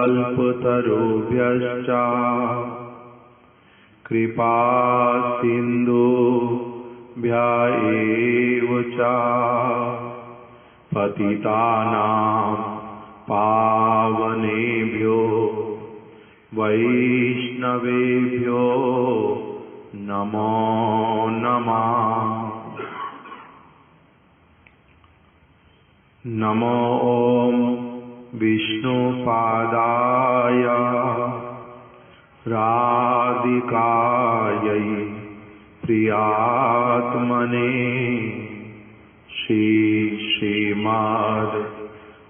कल्पतरुभ्यश्च कृपा सिन्धुभ्य एव च पतितानां पावनेभ्यो वैष्णवेभ्यो नमो नमः। नमो ॐ विष्णुपादाय राधिकायै प्रियात्मने श्रीमद्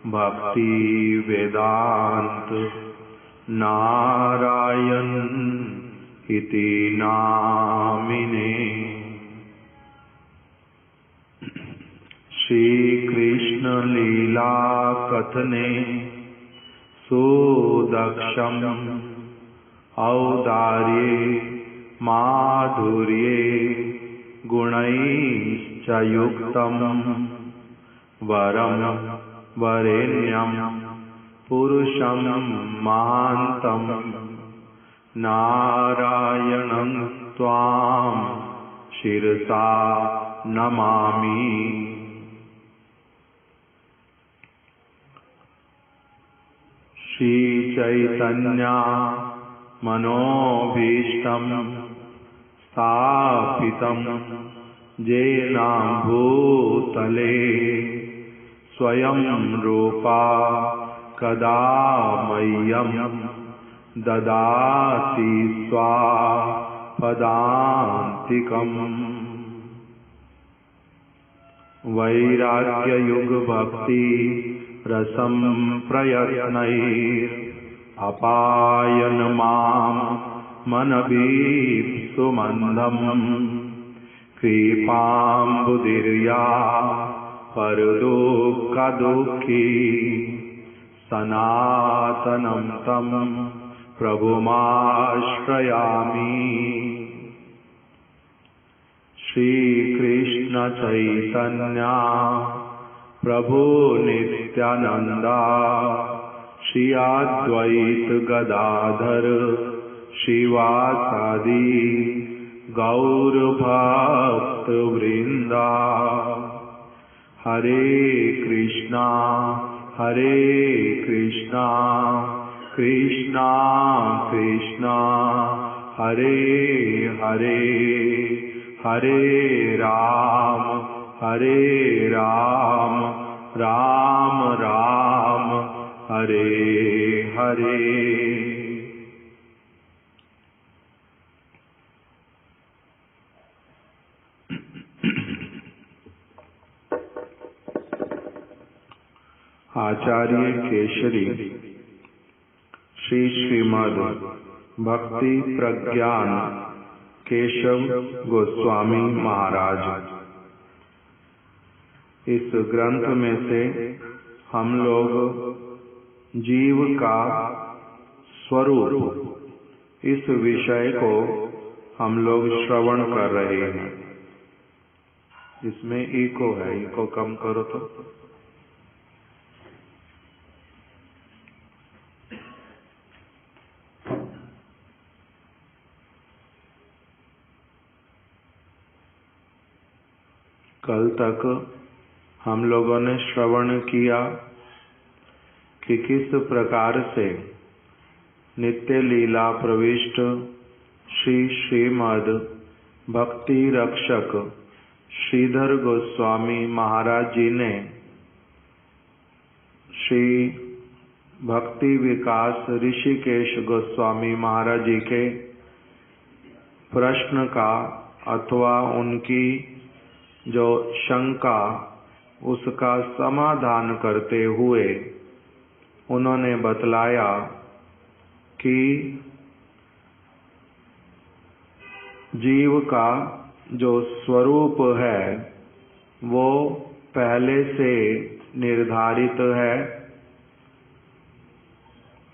भक्ति वेदांत नारायण इति नामिने। श्री कृष्ण लीला कथने सुदक्षम औदार्ये माधुर्ये गुणैश्च युक्तम वरम वरेण्यम पुरुषं महान्तं नारायणं त्वां शिरसा नमामि। श्री चैतन्य मनोभीष्टं स्थापितं येन भूतले स्वयं रूपा कदा मह्यं ददाति स्वापदान्तिकम्। वैराग्ययुगभक्ति रसं प्रयत्नैः अपायन मां मनभीप्सुमन्दम् कृपाम्बुदिर्या परदुःखदुःखी सनातनं तं प्रभुमाश्रयामि। श्रीकृष्ण चैतन्य प्रभु नित्यानंदा श्री अद्वैत गदाधर श्रीवासादि गौर भक्त वृंदा। हरे कृष्णा कृष्णा कृष्णा हरे हरे हरे राम राम राम हरे हरे। आचार्य केशरी श्रीमद् भक्ति प्रज्ञान केशव गोस्वामी महाराज। इस ग्रंथ में से हम लोग जीव का स्वरूप इस विषय को हम लोग श्रवण कर रहे हैं। इसमें इको है, इको कम करो तो। कल तक हम लोगों ने श्रवण किया कि किस प्रकार से नित्य लीला प्रविष्ट श्रीमद् भक्ति रक्षक श्रीधर गोस्वामी महाराज जी ने श्री भक्ति विकास ऋषिकेश गोस्वामी महाराज जी के प्रश्न का अथवा उनकी जो शंका उसका समाधान करते हुए उन्होंने बतलाया कि जीव का जो स्वरूप है वो पहले से निर्धारित है।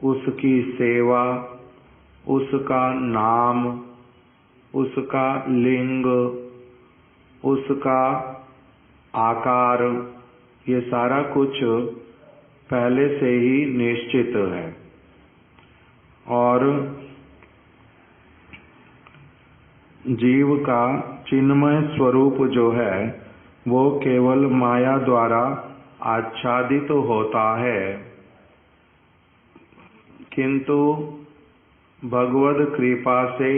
उसकी सेवा, उसका नाम, उसका लिंग, उसका आकार, ये सारा कुछ पहले से ही निश्चित है। और जीव का चिन्मय स्वरूप जो है वो केवल माया द्वारा आच्छादित होता है, किंतु भगवद कृपा से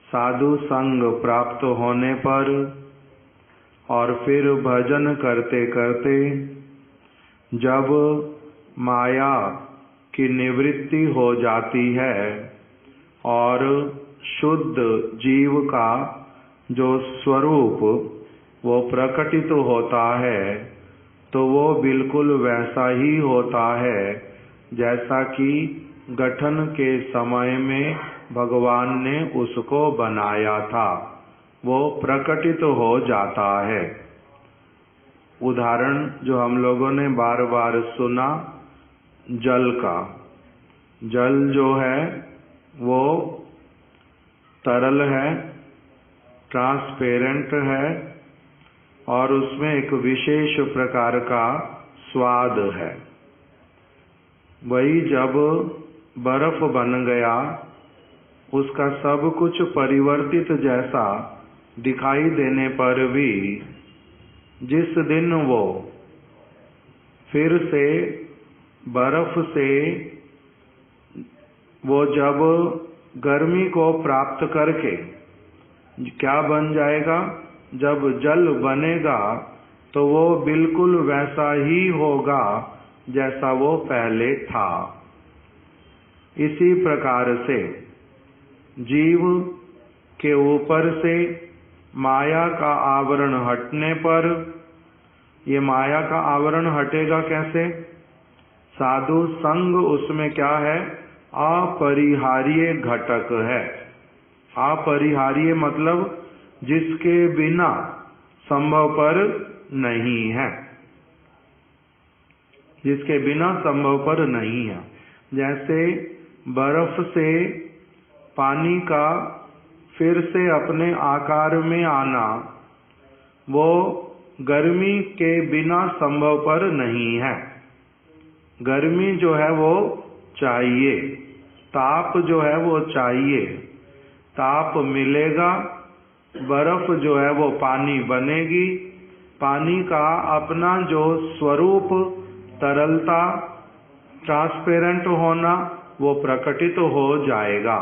साधु संग प्राप्त होने पर और फिर भजन करते करते जब माया की निवृत्ति हो जाती है और शुद्ध जीव का जो स्वरूप वो प्रकटित होता है, तो वो बिल्कुल वैसा ही होता है जैसा कि गठन के समय में भगवान ने उसको बनाया था, वो प्रकटित हो जाता है। उदाहरण जो हम लोगों ने बार बार सुना, जल का। जल जो है वो तरल है, ट्रांसपेरेंट है और उसमें एक विशेष प्रकार का स्वाद है। वही जब बर्फ बन गया, उसका सब कुछ परिवर्तित जैसा दिखाई देने पर भी जिस दिन वो फिर से बर्फ से वो जब गर्मी को प्राप्त करके क्या बन जाएगा, जब जल बनेगा तो वो बिल्कुल वैसा ही होगा जैसा वो पहले था। इसी प्रकार से जीव के ऊपर से माया का आवरण हटने पर, ये माया का आवरण हटेगा कैसे? साधु संग उसमें क्या है? अपरिहार्य घटक है। अपरिहार्य मतलब जिसके बिना संभवपर नहीं है, जिसके बिना संभवपर नहीं है। जैसे बर्फ से पानी का फिर से अपने आकार में आना, वो गर्मी के बिना संभवपर नहीं है। गर्मी जो है वो चाहिए, ताप जो है वो चाहिए, ताप मिलेगा, बर्फ जो है वो पानी बनेगी, पानी का अपना जो स्वरूप तरलता, ट्रांसपेरेंट होना, वो प्रकटित हो जाएगा।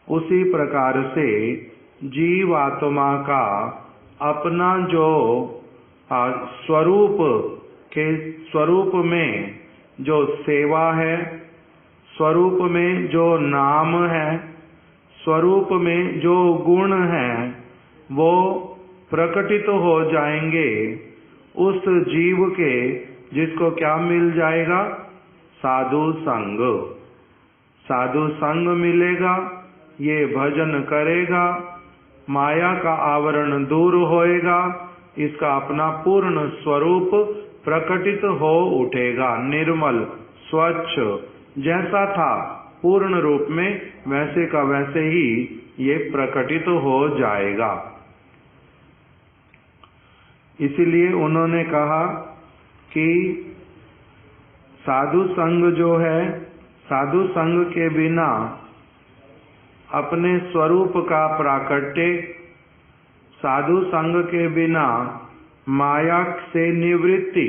उसी प्रकार से जीवात्मा का अपना जो स्वरूप के स्वरूप में जो सेवा है, स्वरूप में जो नाम है, स्वरूप में जो गुण है, वो प्रकटित हो जाएंगे उस जीव के, जिसको क्या मिल जाएगा? साधु संग। साधु संग मिलेगा, ये भजन करेगा, माया का आवरण दूर होएगा, इसका अपना पूर्ण स्वरूप प्रकटित हो उठेगा। निर्मल स्वच्छ जैसा था पूर्ण रूप में, वैसे का वैसे ही ये प्रकटित हो जाएगा। इसीलिए उन्होंने कहा कि साधु संग जो है, साधु संग के बिना अपने स्वरूप का प्राकट्य, साधु संग के बिना माया से निवृत्ति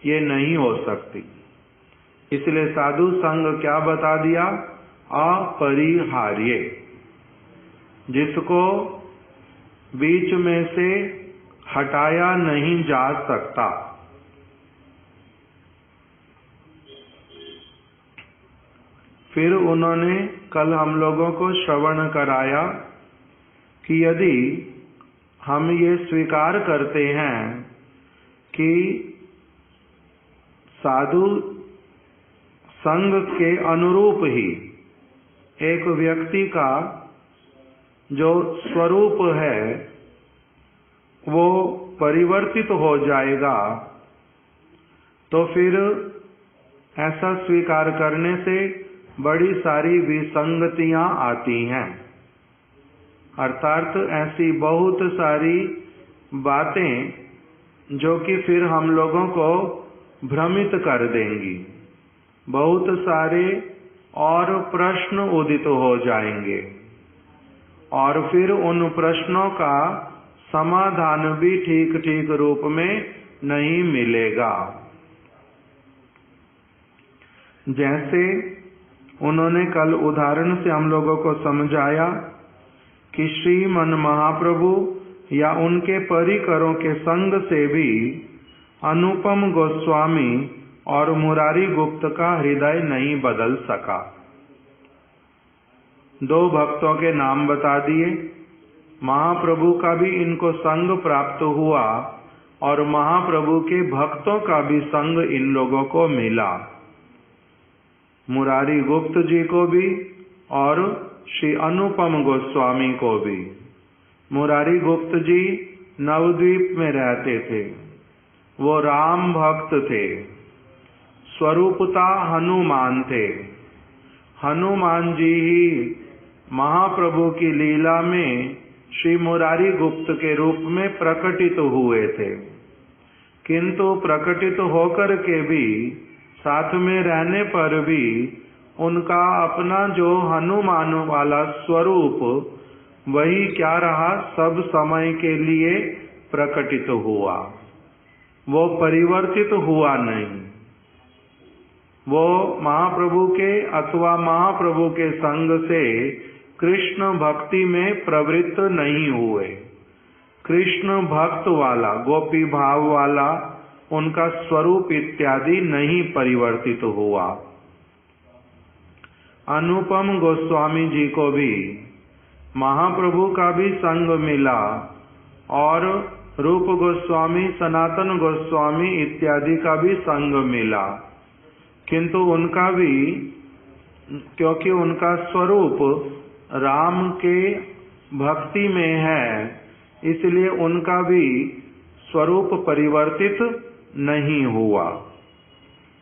ये नहीं हो सकती। इसलिए साधु संग क्या बता दिया? अपरिहार्य, जिसको बीच में से हटाया नहीं जा सकता। फिर उन्होंने कल हम लोगों को श्रवण कराया कि यदि हम ये स्वीकार करते हैं कि साधु संग के अनुरूप ही एक व्यक्ति का जो स्वरूप है वो परिवर्तित हो जाएगा, तो फिर ऐसा स्वीकार करने से बड़ी सारी विसंगतियां आती हैं। अर्थात ऐसी बहुत सारी बातें जो कि फिर हम लोगों को भ्रमित कर देंगी। बहुत सारे और प्रश्न उदित हो जाएंगे और फिर उन प्रश्नों का समाधान भी ठीक ठीक रूप में नहीं मिलेगा। जैसे उन्होंने कल उदाहरण से हम लोगों को समझाया कि श्रीमन महाप्रभु या उनके परिकरों के संग से भी अनुपम गोस्वामी और मुरारी गुप्त का हृदय नहीं बदल सका। दो भक्तों के नाम बता दिए, महाप्रभु का भी इनको संग प्राप्त हुआ और महाप्रभु के भक्तों का भी संग इन लोगों को मिला, मुरारी गुप्त जी को भी और श्री अनुपम गोस्वामी को भी। मुरारी गुप्त जी नवद्वीप में रहते थे, वो राम भक्त थे, स्वरूपता हनुमान थे। हनुमान जी ही महाप्रभु की लीला में श्री मुरारी गुप्त के रूप में प्रकटित हुए थे, किंतु प्रकटित होकर के भी साथ में रहने पर भी उनका अपना जो हनुमान वाला स्वरूप वही क्या रहा, सब समय के लिए प्रकटित हुआ, वो परिवर्तित हुआ नहीं। वो महाप्रभु के अथवा महाप्रभु के संग से कृष्ण भक्ति में प्रवृत्त नहीं हुए। कृष्ण भक्त वाला, गोपी भाव वाला उनका स्वरूप इत्यादि नहीं परिवर्तित हुआ। अनुपम गोस्वामी जी को भी महाप्रभु का भी संग मिला और रूप गोस्वामी, सनातन गोस्वामी इत्यादि का भी संग मिला, किंतु उनका भी, क्योंकि उनका स्वरूप राम के भक्ति में है, इसलिए उनका भी स्वरूप परिवर्तित नहीं हुआ।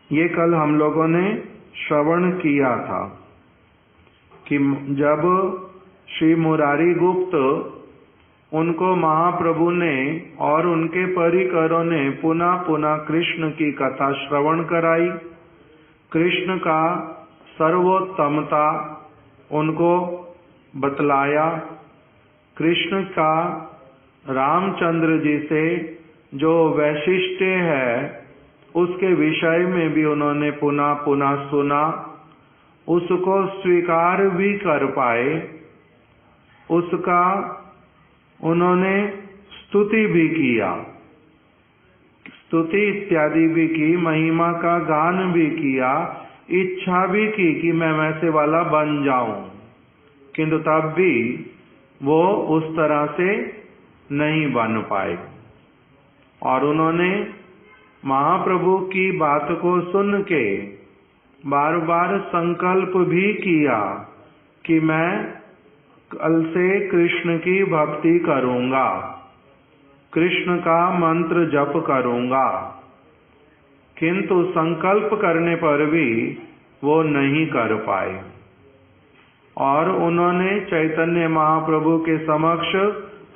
ये कल हम लोगों ने श्रवण किया था कि जब श्री मुरारी गुप्त उनको महाप्रभु ने और उनके परिकरों ने पुनः पुनः कृष्ण की कथा श्रवण कराई, कृष्ण का सर्वोत्तमता उनको बतलाया, कृष्ण का रामचंद्र जी से जो वैशिष्ट्य है उसके विषय में भी उन्होंने पुनः पुनः सुना, उसको स्वीकार भी कर पाए, उसका उन्होंने स्तुति भी किया, स्तुति इत्यादि भी की, महिमा का गान भी किया, इच्छा भी की कि मैं वैसे वाला बन जाऊं, किंतु तब भी वो उस तरह से नहीं बन पाए। और उन्होंने महाप्रभु की बात को सुन के बार बार संकल्प भी किया कि मैं कल से कृष्ण की भक्ति करूंगा, कृष्ण का मंत्र जप करूंगा, किंतु संकल्प करने पर भी वो नहीं कर पाए। और उन्होंने चैतन्य महाप्रभु के समक्ष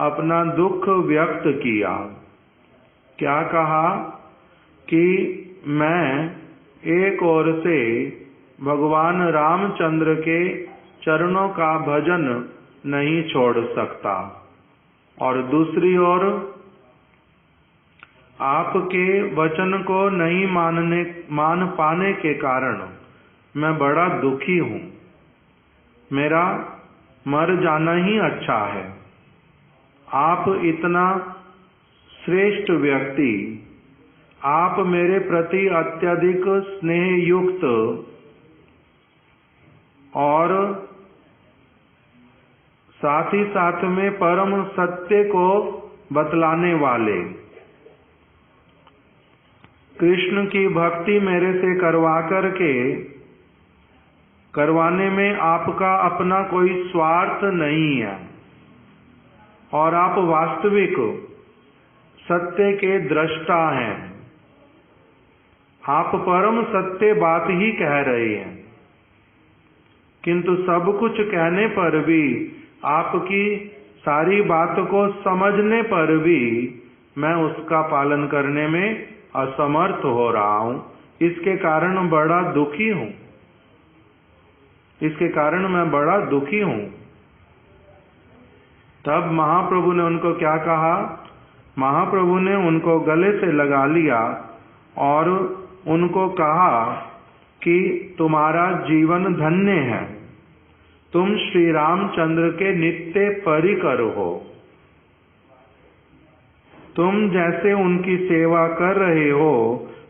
अपना दुख व्यक्त किया। क्या कहा कि मैं एक ओर से भगवान रामचंद्र के चरणों का भजन नहीं छोड़ सकता और दूसरी ओर आपके वचन को नहीं मान पाने के कारण मैं बड़ा दुखी हूँ, मेरा मर जाना ही अच्छा है। आप इतना श्रेष्ठ व्यक्ति, आप मेरे प्रति अत्यधिक स्नेह युक्त और साथ ही साथ में परम सत्य को बतलाने वाले, कृष्ण की भक्ति मेरे से करवाने में आपका अपना कोई स्वार्थ नहीं है और आप वास्तविक सत्य के दृष्टा हैं, आप परम सत्य बात ही कह रहे हैं, किंतु सब कुछ कहने पर भी, आपकी सारी बात को समझने पर भी मैं उसका पालन करने में असमर्थ हो रहा हूं, इसके कारण बड़ा दुखी हूं। इसके कारण मैं बड़ा दुखी हूं। तब महाप्रभु ने उनको क्या कहा? महाप्रभु ने उनको गले से लगा लिया और उनको कहा कि तुम्हारा जीवन धन्य है, तुम श्री रामचंद्र के नित्य परिकर हो। तुम जैसे उनकी सेवा कर रहे हो,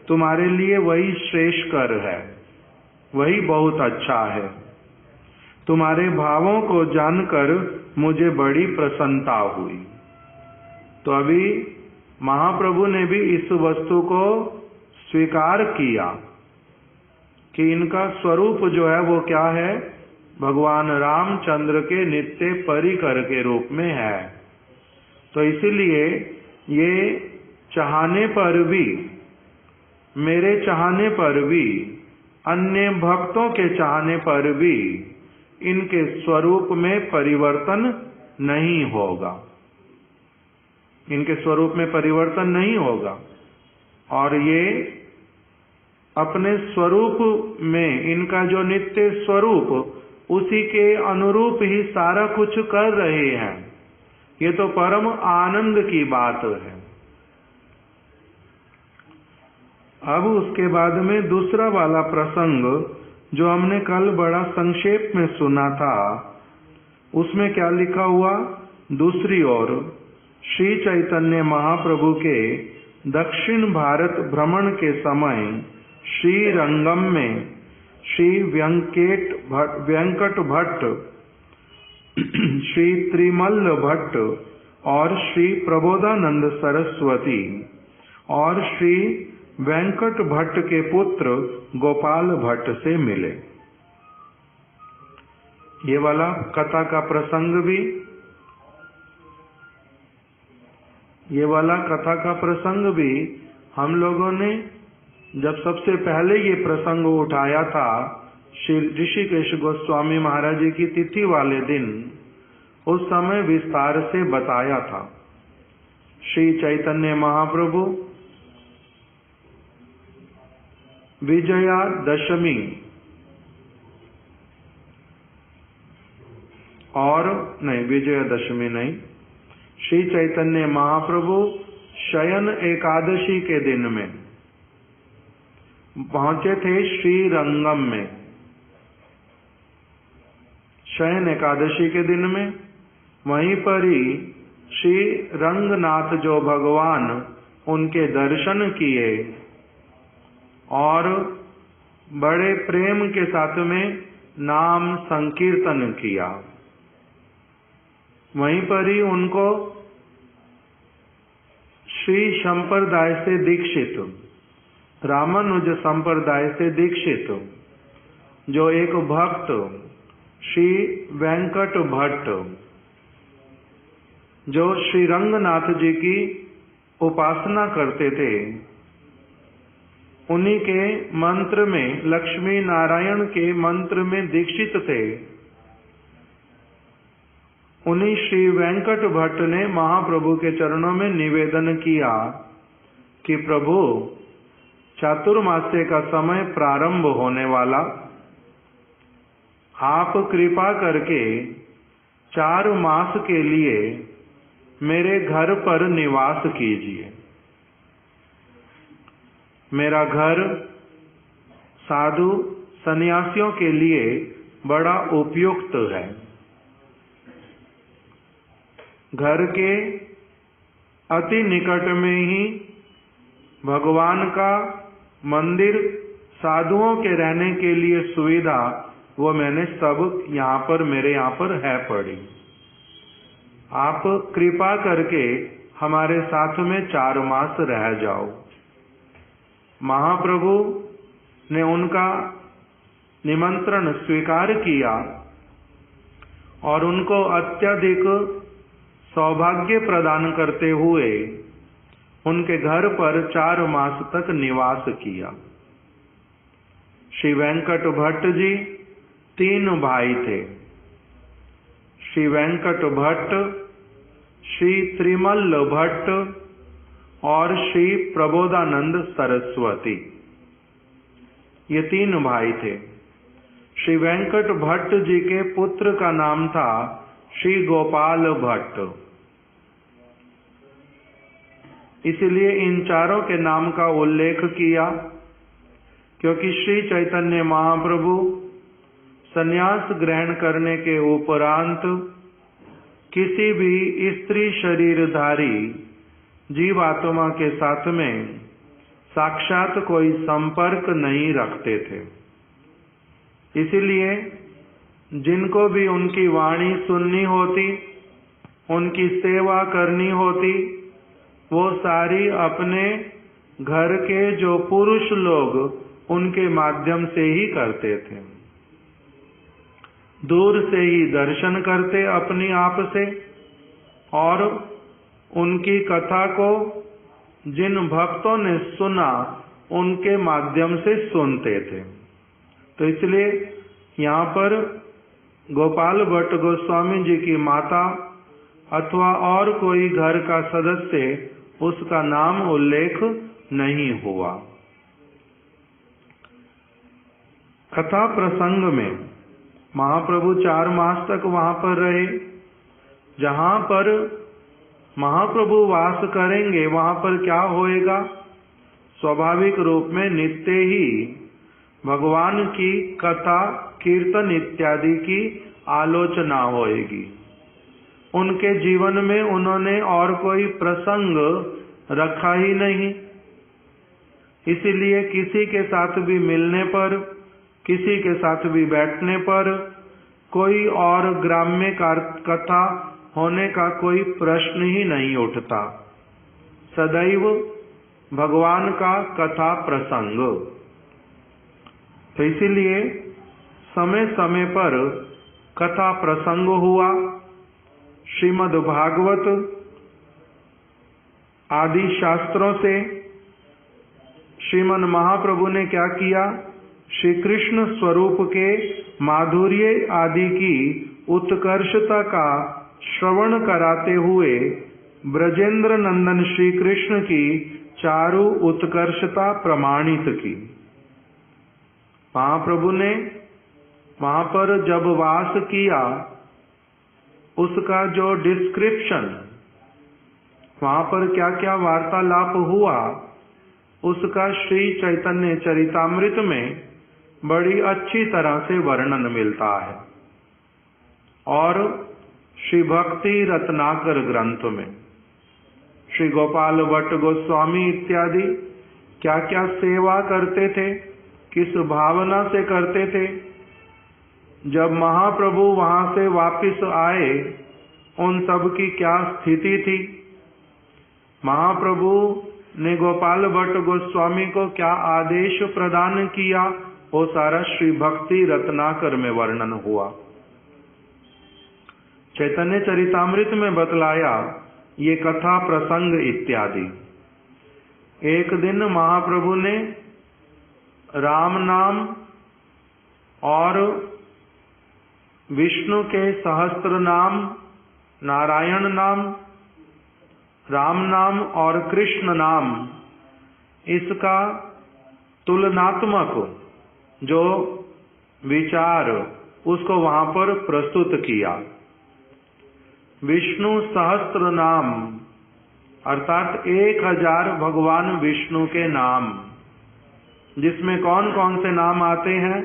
तुम्हारे लिए वही श्रेष्ठ कर है, वही बहुत अच्छा है। तुम्हारे भावों को जानकर मुझे बड़ी प्रसन्नता हुई। तो अभी महाप्रभु ने भी इस वस्तु को स्वीकार किया कि इनका स्वरूप जो है वो क्या है? भगवान रामचंद्र के नित्य परिकर के रूप में है। तो इसीलिए ये चाहने पर भी, मेरे चाहने पर भी, अन्य भक्तों के चाहने पर भी इनके स्वरूप में परिवर्तन नहीं होगा, इनके स्वरूप में परिवर्तन नहीं होगा। और ये अपने स्वरूप में, इनका जो नित्य स्वरूप, उसी के अनुरूप ही सारा कुछ कर रहे हैं। ये तो परम आनंद की बात है। अब उसके बाद में दूसरा वाला प्रसंग जो हमने कल बड़ा संक्षेप में सुना था, उसमें क्या लिखा हुआ? दूसरी ओर श्री चैतन्य महाप्रभु के दक्षिण भारत भ्रमण के समय श्री रंगम में श्री वेंकट भट्ट, श्री त्रिमल्ल भट्ट और श्री प्रबोधानंद सरस्वती और श्री वेंकट भट्ट के पुत्र गोपाल भट्ट से मिले। ये वाला कथा का प्रसंग भी, ये वाला कथा का प्रसंग भी हम लोगों ने जब सबसे पहले ये प्रसंग उठाया था श्री ऋषिकेश गोस्वामी महाराज जी की तिथि वाले दिन, उस समय विस्तार से बताया था। श्री चैतन्य महाप्रभु विजयादशमी और विजयादशमी नहीं, श्री चैतन्य महाप्रभु शयन एकादशी के दिन में पहुंचे थे श्री रंगम में। शयन एकादशी के दिन में वहीं पर ही श्री रंगनाथ जो भगवान, उनके दर्शन किए और बड़े प्रेम के साथ में नाम संकीर्तन किया। वहीं पर ही उनको श्री संप्रदाय से दीक्षित, रामानुज संप्रदाय से दीक्षित जो एक भक्त श्री वेंकट भट्ट, जो श्री रंगनाथ जी की उपासना करते थे, उन्हीं के मंत्र में, लक्ष्मी नारायण के मंत्र में दीक्षित थे। उन्हीं श्री वेंकट भट्ट ने महाप्रभु के चरणों में निवेदन किया कि प्रभु, चातुर्मास्य का समय प्रारंभ होने वाला, आप कृपा करके 4 मास के लिए मेरे घर पर निवास कीजिए। मेरा घर साधु सन्यासियों के लिए बड़ा उपयुक्त है। घर के अति निकट में ही भगवान का मंदिर, साधुओं के रहने के लिए सुविधा, वो मैंने सब यहाँ पर, मेरे यहाँ पर है पड़ी। आप कृपा करके हमारे साथ में 4 मास रह जाओ। महाप्रभु ने उनका निमंत्रण स्वीकार किया और उनको अत्यधिक सौभाग्य प्रदान करते हुए उनके घर पर 4 मास तक निवास किया। श्री वेंकट भट्ट जी 3 भाई थे, श्री वेंकट भट्ट, श्री त्रिमल्ल भट्ट और श्री प्रबोधानंद सरस्वती। ये 3 भाई थे। श्री वेंकट भट्ट जी के पुत्र का नाम था श्री गोपाल भट्ट। इसलिए इन चारों के नाम का उल्लेख किया, क्योंकि श्री चैतन्य महाप्रभु संन्यास ग्रहण करने के उपरांत किसी भी स्त्री शरीरधारी जीवात्मा के साथ में साक्षात कोई संपर्क नहीं रखते थे। इसलिए जिनको भी उनकी वाणी सुननी होती, उनकी सेवा करनी होती, वो सारी अपने घर के जो पुरुष लोग उनके माध्यम से ही करते थे। दूर से ही दर्शन करते अपने आप से, और उनकी कथा को जिन भक्तों ने सुना उनके माध्यम से सुनते थे। तो इसलिए यहाँ पर गोपाल भट्ट गोस्वामी जी की माता अथवा और कोई घर का सदस्य उसका नाम उल्लेख नहीं हुआ। कथा प्रसंग में महाप्रभु 4 मास तक वहां पर रहे। जहां पर महाप्रभु वास करेंगे वहां पर क्या होएगा? स्वाभाविक रूप में नित्य ही भगवान की कथा, कीर्तन इत्यादि की आलोचना होएगी। उनके जीवन में उन्होंने और कोई प्रसंग रखा ही नहीं। इसीलिए किसी के साथ भी मिलने पर, किसी के साथ भी बैठने पर कोई और ग्राम्य कथा होने का कोई प्रश्न ही नहीं उठता। सदैव भगवान का कथा प्रसंग। तो इसीलिए समय समय पर कथा प्रसंग हुआ। श्रीमद् भागवत आदि शास्त्रों से श्रीमन महाप्रभु ने क्या किया? श्री कृष्ण स्वरूप के माधुर्य आदि की उत्कर्षता का श्रवण कराते हुए ब्रजेंद्र नंदन श्री कृष्ण की चारु उत्कर्षता प्रमाणित की। महाप्रभु ने वहां पर जब वास किया, उसका जो डिस्क्रिप्शन, वहां पर क्या क्या वार्तालाप हुआ, उसका श्री चैतन्य चरितामृत में बड़ी अच्छी तरह से वर्णन मिलता है। और श्री भक्ति रत्नाकर ग्रंथ में श्री गोपाल भट्ट गोस्वामी इत्यादि क्या क्या सेवा करते थे, किस भावना से करते थे। जब महाप्रभु वहां से वापिस आए, उन सब की क्या स्थिति थी। महाप्रभु ने गोपाल भट्ट गोस्वामी को क्या आदेश प्रदान किया, वो सारा श्री भक्ति रत्नाकर में वर्णन हुआ। चैतन्य चरितामृत में बतलाया ये कथा प्रसंग इत्यादि। एक दिन महाप्रभु ने राम नाम और विष्णु के सहस्त्र नाम, नारायण नाम, राम नाम और कृष्ण नाम, इसका तुलनात्मक जो विचार उसको वहां पर प्रस्तुत किया। विष्णु सहस्त्र नाम अर्थात 1000 भगवान विष्णु के नाम, जिसमें कौन कौन से नाम आते हैं?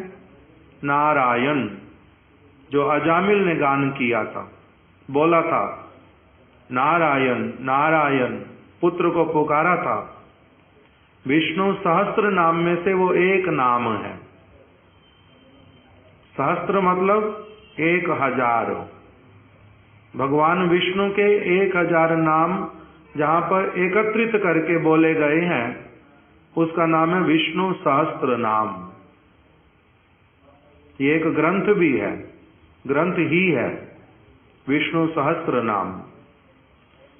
नारायण, जो अजामिल ने गान किया था, बोला था नारायण नारायण, पुत्र को पुकारा था। विष्णु सहस्त्र नाम में से वो एक नाम है। सहस्त्र मतलब 1000। भगवान विष्णु के 1000 नाम जहां पर एकत्रित करके बोले गए हैं, उसका नाम है विष्णु सहस्त्र नाम। ये एक ग्रंथ भी है, ग्रंथ ही है विष्णु सहस्त्र नाम।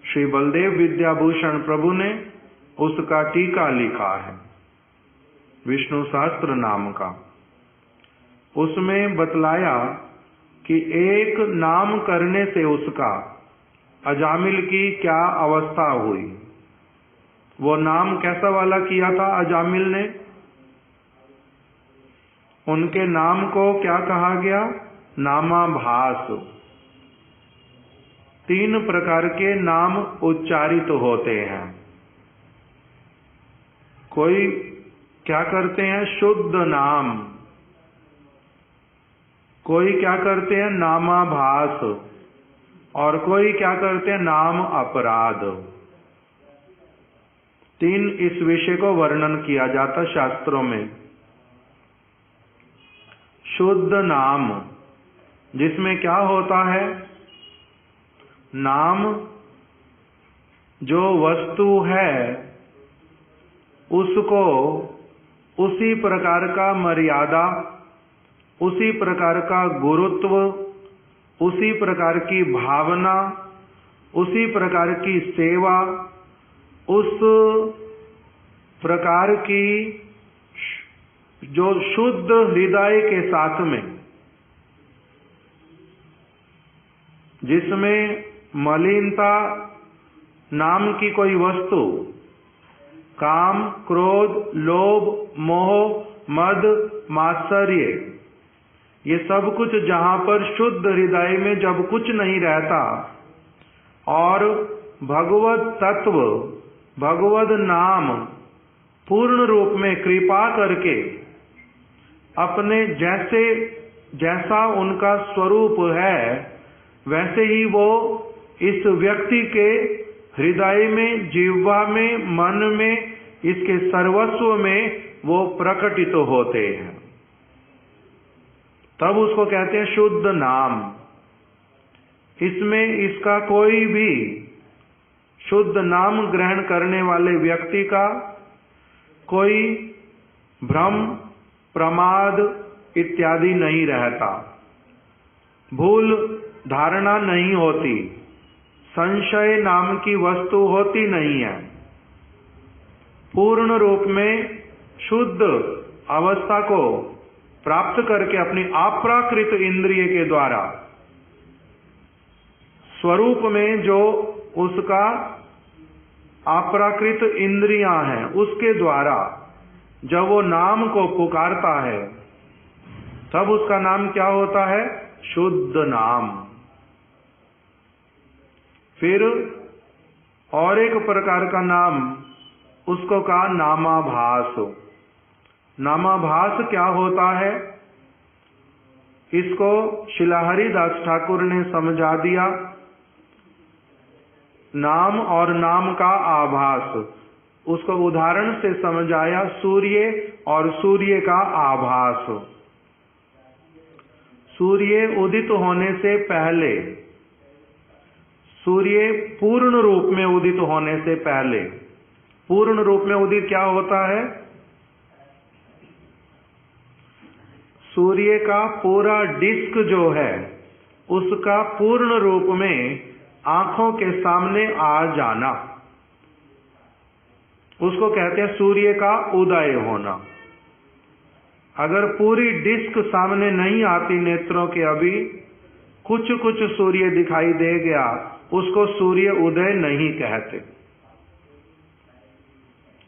श्री बलदेव विद्याभूषण प्रभु ने उसका टीका लिखा है विष्णु सहस्त्र नाम का। उसमें बतलाया कि एक नाम करने से उसका अजामिल की क्या अवस्था हुई। वो नाम कैसा वाला किया था अजामिल ने? उनके नाम को क्या कहा गया? नामाभास। 3 प्रकार के नाम उच्चारित होते हैं। कोई क्या करते हैं? शुद्ध नाम। कोई क्या करते हैं? नामाभास। और कोई क्या करते हैं? नाम अपराध। 3 इस विषय को वर्णन किया जाता शास्त्रों में। शुद्ध नाम, जिसमें क्या होता है? नाम जो वस्तु है उसको उसी प्रकार का मर्यादा, उसी प्रकार का गुरुत्व, उसी प्रकार की भावना, उसी प्रकार की सेवा, उस प्रकार की जो शुद्ध हृदय के साथ में, जिसमें मलिनता नाम की कोई वस्तु, काम, क्रोध, लोभ, मोह, मद, मात्सर्य, ये सब कुछ जहां पर शुद्ध हृदय में जब कुछ नहीं रहता और भगवत तत्व, भगवत नाम पूर्ण रूप में कृपा करके अपने जैसा उनका स्वरूप है वैसे ही वो इस व्यक्ति के हृदय में, जिह्वा में, मन में, इसके सर्वस्व में वो प्रकटित होते हैं। तब उसको कहते हैं शुद्ध नाम। इसमें इसका कोई भी शुद्ध नाम ग्रहण करने वाले व्यक्ति का कोई भ्रम, प्रमाद इत्यादि नहीं रहता, भूल धारणा नहीं होती, संशय नाम की वस्तु होती नहीं है। पूर्ण रूप में शुद्ध अवस्था को प्राप्त करके अपनी अप्राकृत इंद्रिय के द्वारा स्वरूप में जो उसका अप्राकृत इंद्रियां हैं उसके द्वारा जब वो नाम को पुकारता है तब उसका नाम क्या होता है? शुद्ध नाम। फिर और एक प्रकार का नाम उसको कहा नामाभास। नामाभास क्या होता है? इसको श्रीला हरिदास ठाकुर ने समझा दिया। नाम और नाम का आभास, उसको उदाहरण से समझाया सूर्य और सूर्य का आभास। सूर्य उदित होने से पहले, सूर्य पूर्ण रूप में उदित होने से पहले, पूर्ण रूप में उदित क्या होता है? सूर्य का पूरा डिस्क जो है उसका पूर्ण रूप में आंखों के सामने आ जाना, उसको कहते हैं सूर्य का उदय होना। अगर पूरी डिस्क सामने नहीं आती नेत्रों के, अभी कुछ कुछ सूर्य दिखाई दे गया, उसको सूर्य उदय नहीं कहते।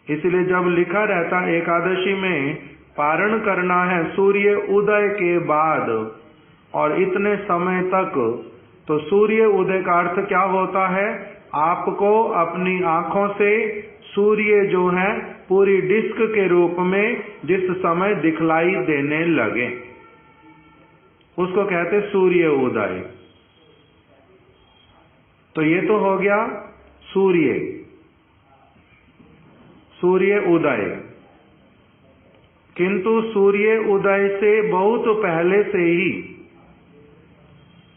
इसलिए जब लिखा रहता एकादशी में पारण करना है सूर्य उदय के बाद और इतने समय तक, तो सूर्य उदय का अर्थ क्या होता है? आपको अपनी आंखों से सूर्य जो है पूरी डिस्क के रूप में जिस समय दिखलाई देने लगे उसको कहते सूर्य उदय। तो ये तो हो गया सूर्य, सूर्य उदय। किंतु सूर्य उदय से बहुत पहले से ही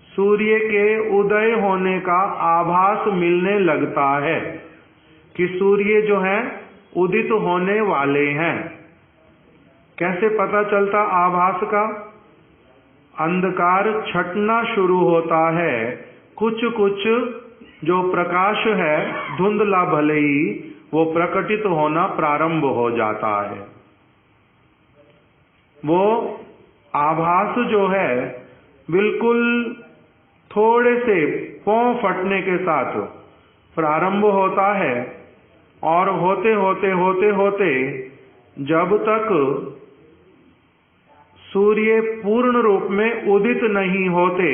सूर्य के उदय होने का आभास मिलने लगता है कि सूर्य जो है उदित होने वाले हैं। कैसे पता चलता आभास का? अंधकार छटना शुरू होता है, कुछ कुछ जो प्रकाश है धुंधला भले ही वो प्रकटित होना प्रारंभ हो जाता है। वो आभास जो है बिल्कुल थोड़े से पांव फटने के साथ प्रारंभ होता है और होते होते जब तक सूर्य पूर्ण रूप में उदित नहीं होते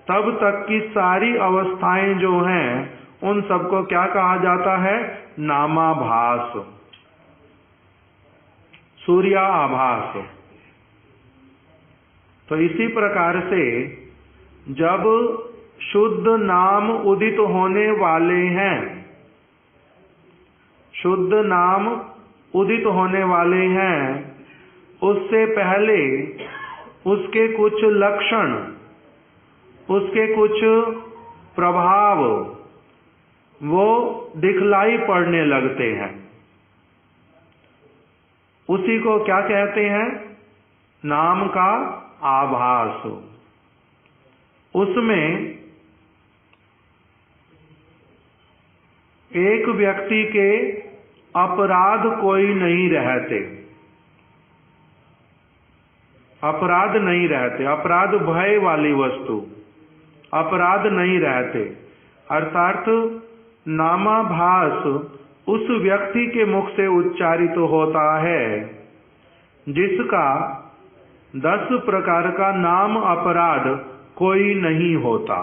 तब तक की सारी अवस्थाएं जो हैं उन सबको क्या कहा जाता है? नामाभास, सूर्याभास। तो इसी प्रकार से जब शुद्ध नाम उदित होने वाले हैं, शुद्ध नाम उदित होने वाले हैं, उससे पहले उसके कुछ लक्षण, उसके कुछ प्रभाव वो दिखलाई पड़ने लगते हैं। उसी को क्या कहते हैं? नाम का आभास। उसमें एक व्यक्ति के अपराध कोई नहीं रहते, अपराध नहीं रहते, अपराध भय वाली वस्तु, अपराध नहीं रहते। अर्थात नामाभास उस व्यक्ति के मुख से उच्चारित होता है जिसका 10 प्रकार का नाम अपराध कोई नहीं होता।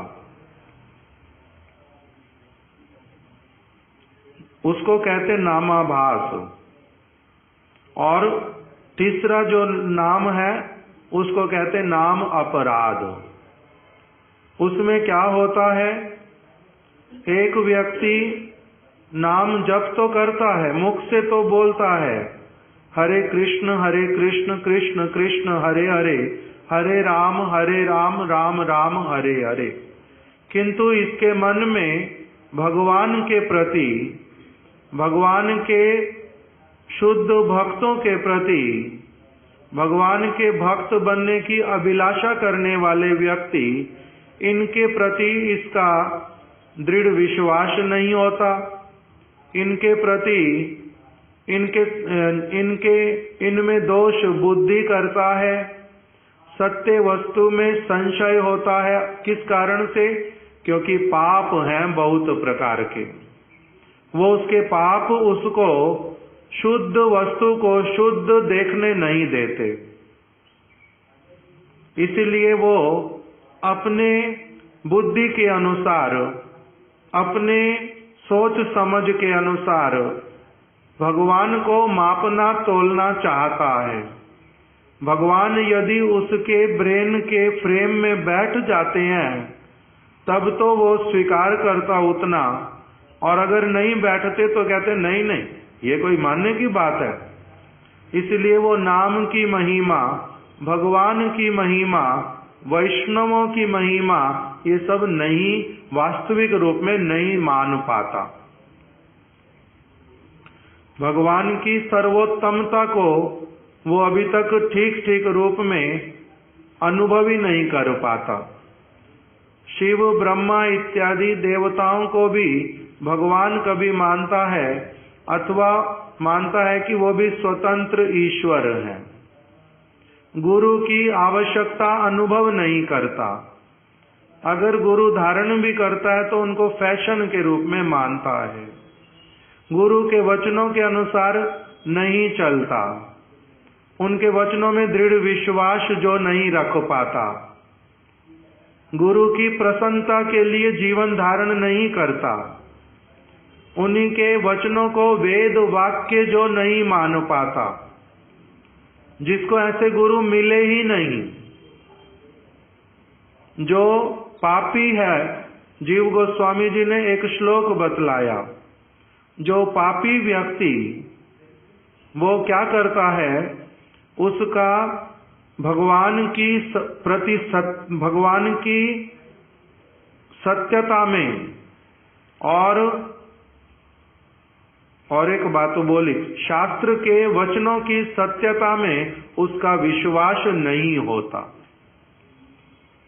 उसको कहते नामाभास। और तीसरा जो नाम है उसको कहते नाम अपराध। उसमें क्या होता है? एक व्यक्ति नाम जप तो करता है, मुख से तो बोलता है हरे कृष्ण कृष्ण कृष्ण हरे हरे, हरे राम राम राम हरे हरे, किंतु इसके मन में भगवान के प्रति, भगवान के शुद्ध भक्तों के प्रति, भगवान के भक्त बनने की अभिलाषा करने वाले व्यक्ति, इनके प्रति इसका दृढ़ विश्वास नहीं होता, इनके प्रति इनमें दोष बुद्धि करता है, सत्य वस्तु में संशय होता है। किस कारण से? क्योंकि पाप हैं बहुत प्रकार के, वो उसके पाप उसको शुद्ध वस्तु को शुद्ध देखने नहीं देते, इसलिए वो अपने बुद्धि के अनुसार, अपने सोच समझ के अनुसार भगवान को मापना तोलना चाहता है। भगवान यदि उसके ब्रेन के फ्रेम में बैठ जाते हैं तब तो वो स्वीकार करता उतना, और अगर नहीं बैठते तो कहते नहीं नहीं ये कोई मानने की बात है। इसलिए वो नाम की महिमा, भगवान की महिमा, वैष्णवों की महिमा, ये सब नहीं, वास्तविक रूप में नहीं मान पाता। भगवान की सर्वोत्तमता को वो अभी तक ठीक ठीक रूप में अनुभव ही नहीं कर पाता। शिव, ब्रह्मा इत्यादि देवताओं को भी भगवान कभी मानता है अथवा मानता है कि वो भी स्वतंत्र ईश्वर है। गुरु की आवश्यकता अनुभव नहीं करता। अगर गुरु धारण भी करता है तो उनको फैशन के रूप में मानता है। गुरु के वचनों के अनुसार नहीं चलता, उनके वचनों में दृढ़ विश्वास जो नहीं रख पाता, गुरु की प्रसन्नता के लिए जीवन धारण नहीं करता, उन्हीं के वचनों को वेद वाक्य जो नहीं मान पाता, जिसको ऐसे गुरु मिले ही नहीं, जो पापी है। जीव गोस्वामी जी ने एक श्लोक बतलाया, जो पापी व्यक्ति वो क्या करता है, उसका भगवान की प्रति भगवान की सत्यता में और एक बात बोली, शास्त्र के वचनों की सत्यता में उसका विश्वास नहीं होता।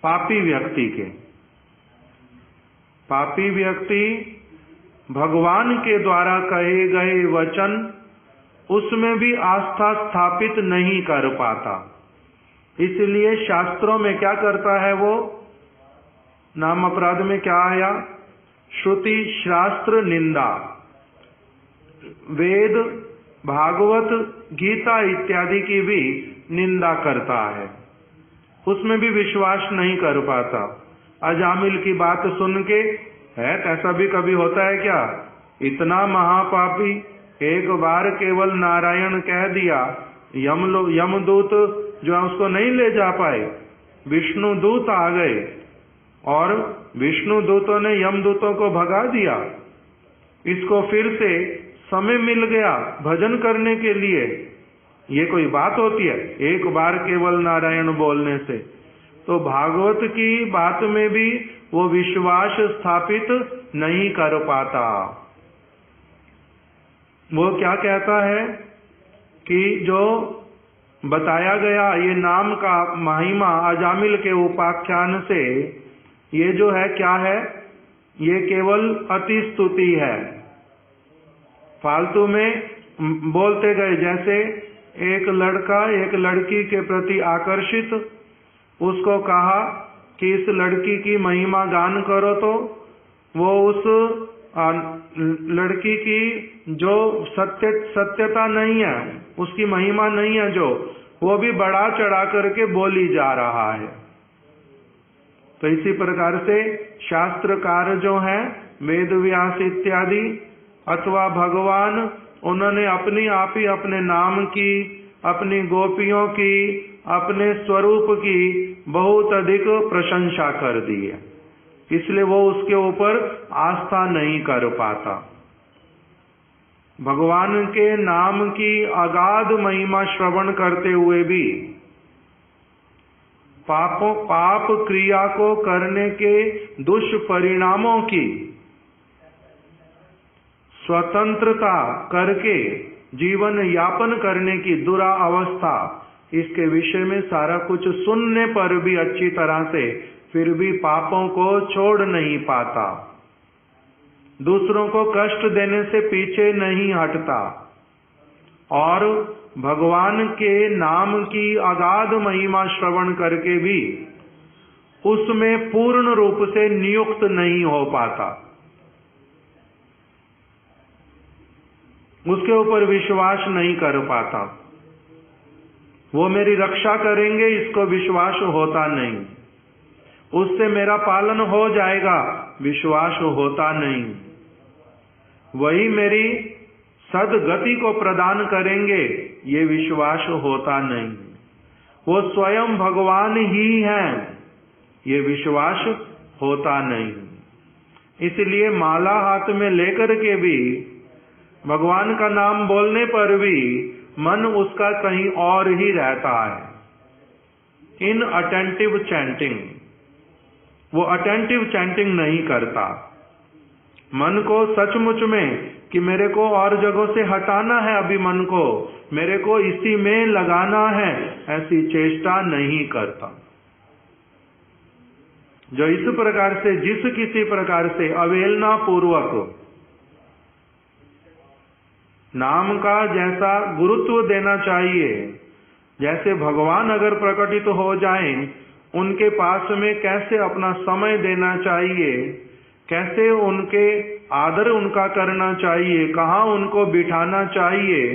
पापी व्यक्ति के, पापी व्यक्ति भगवान के द्वारा कहे गए वचन, उसमें भी आस्था स्थापित नहीं कर पाता। इसलिए शास्त्रों में क्या करता है वो? नाम अपराध में क्या आया? श्रुति शास्त्र निंदा। वेद, भागवत, गीता इत्यादि की भी निंदा करता है। उसमें भी विश्वास नहीं कर पाता। अजामिल की बात सुन के, है ऐसा भी कभी होता है क्या? इतना महापापी, एक बार केवल नारायण कह दिया, यमदूत जो है उसको नहीं ले जा पाए, विष्णु दूत आ गए और विष्णु दूतों ने यमदूतों को भगा दिया। इसको फिर से समय मिल गया भजन करने के लिए। ये कोई बात होती है एक बार केवल नारायण बोलने से? तो भागवत की बात में भी वो विश्वास स्थापित नहीं कर पाता। वो क्या कहता है कि जो बताया गया ये नाम का महिमा अजामिल के उपाख्यान से, ये जो है क्या है, ये केवल अति स्तुति है, फालतू में बोलते गए। जैसे एक लड़का एक लड़की के प्रति आकर्षित, उसको कहा कि इस लड़की की महिमा गान करो, तो वो उस लड़की की जो सत्यता नहीं है, उसकी महिमा नहीं है, जो वो भी बढ़ा चढ़ा करके बोली जा रहा है। तो इसी प्रकार से शास्त्रकार जो हैं, वेद व्यास इत्यादि अथवा भगवान, उन्होंने अपनी आप ही अपने नाम की, अपनी गोपियों की, अपने स्वरूप की बहुत अधिक प्रशंसा कर दी है, इसलिए वो उसके ऊपर आस्था नहीं कर पाता। भगवान के नाम की अगाध महिमा श्रवण करते हुए भी पाप क्रिया को करने के दुष्परिणामों की स्वतंत्रता करके जीवन यापन करने की दुरावस्था, इसके विषय में सारा कुछ सुनने पर भी अच्छी तरह से फिर भी पापों को छोड़ नहीं पाता, दूसरों को कष्ट देने से पीछे नहीं हटता और भगवान के नाम की अगाध महिमा श्रवण करके भी उसमें पूर्ण रूप से नियुक्त नहीं हो पाता, उसके ऊपर विश्वास नहीं कर पाता। वो मेरी रक्षा करेंगे इसको विश्वास होता नहीं, उससे मेरा पालन हो जाएगा विश्वास होता नहीं, वही मेरी सदगति को प्रदान करेंगे ये विश्वास होता नहीं, वो स्वयं भगवान ही हैं ये विश्वास होता नहीं। इसलिए माला हाथ में लेकर के भी, भगवान का नाम बोलने पर भी मन उसका कहीं और ही रहता है। इन अटेंटिव चैंटिंग, वो अटेंटिव चैंटिंग नहीं करता। मन को सचमुच में कि मेरे को और जगहों से हटाना है, अभी मन को मेरे को इसी में लगाना है, ऐसी चेष्टा नहीं करता। जो इस प्रकार से, जिस किसी प्रकार से अवहेलना पूर्वक नाम का जैसा गुरुत्व देना चाहिए, जैसे भगवान अगर प्रकटित हो जाएं, उनके पास में कैसे अपना समय देना चाहिए, कैसे उनके आदर उनका करना चाहिए, कहाँ उनको बिठाना चाहिए,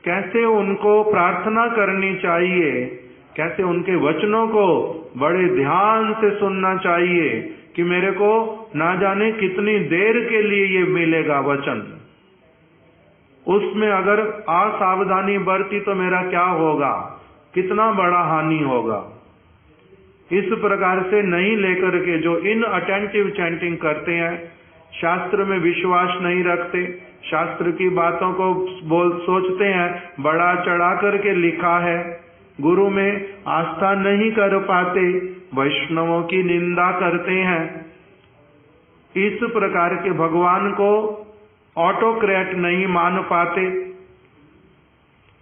कैसे उनको प्रार्थना करनी चाहिए, कैसे उनके वचनों को बड़े ध्यान से सुनना चाहिए कि मेरे को ना जाने कितनी देर के लिए ये मिलेगा वचन, उसमें अगर असावधानी बरती तो मेरा क्या होगा, कितना बड़ा हानि होगा। इस प्रकार से नहीं लेकर के जो इन अटेंटिव चैंटिंग करते हैं, शास्त्र में विश्वास नहीं रखते, शास्त्र की बातों को सोचते हैं बड़ा चढ़ा करके लिखा है, गुरु में आस्था नहीं कर पाते, वैष्णवों की निंदा करते हैं, इस प्रकार के भगवान को ऑटोक्रेट नहीं मान पाते,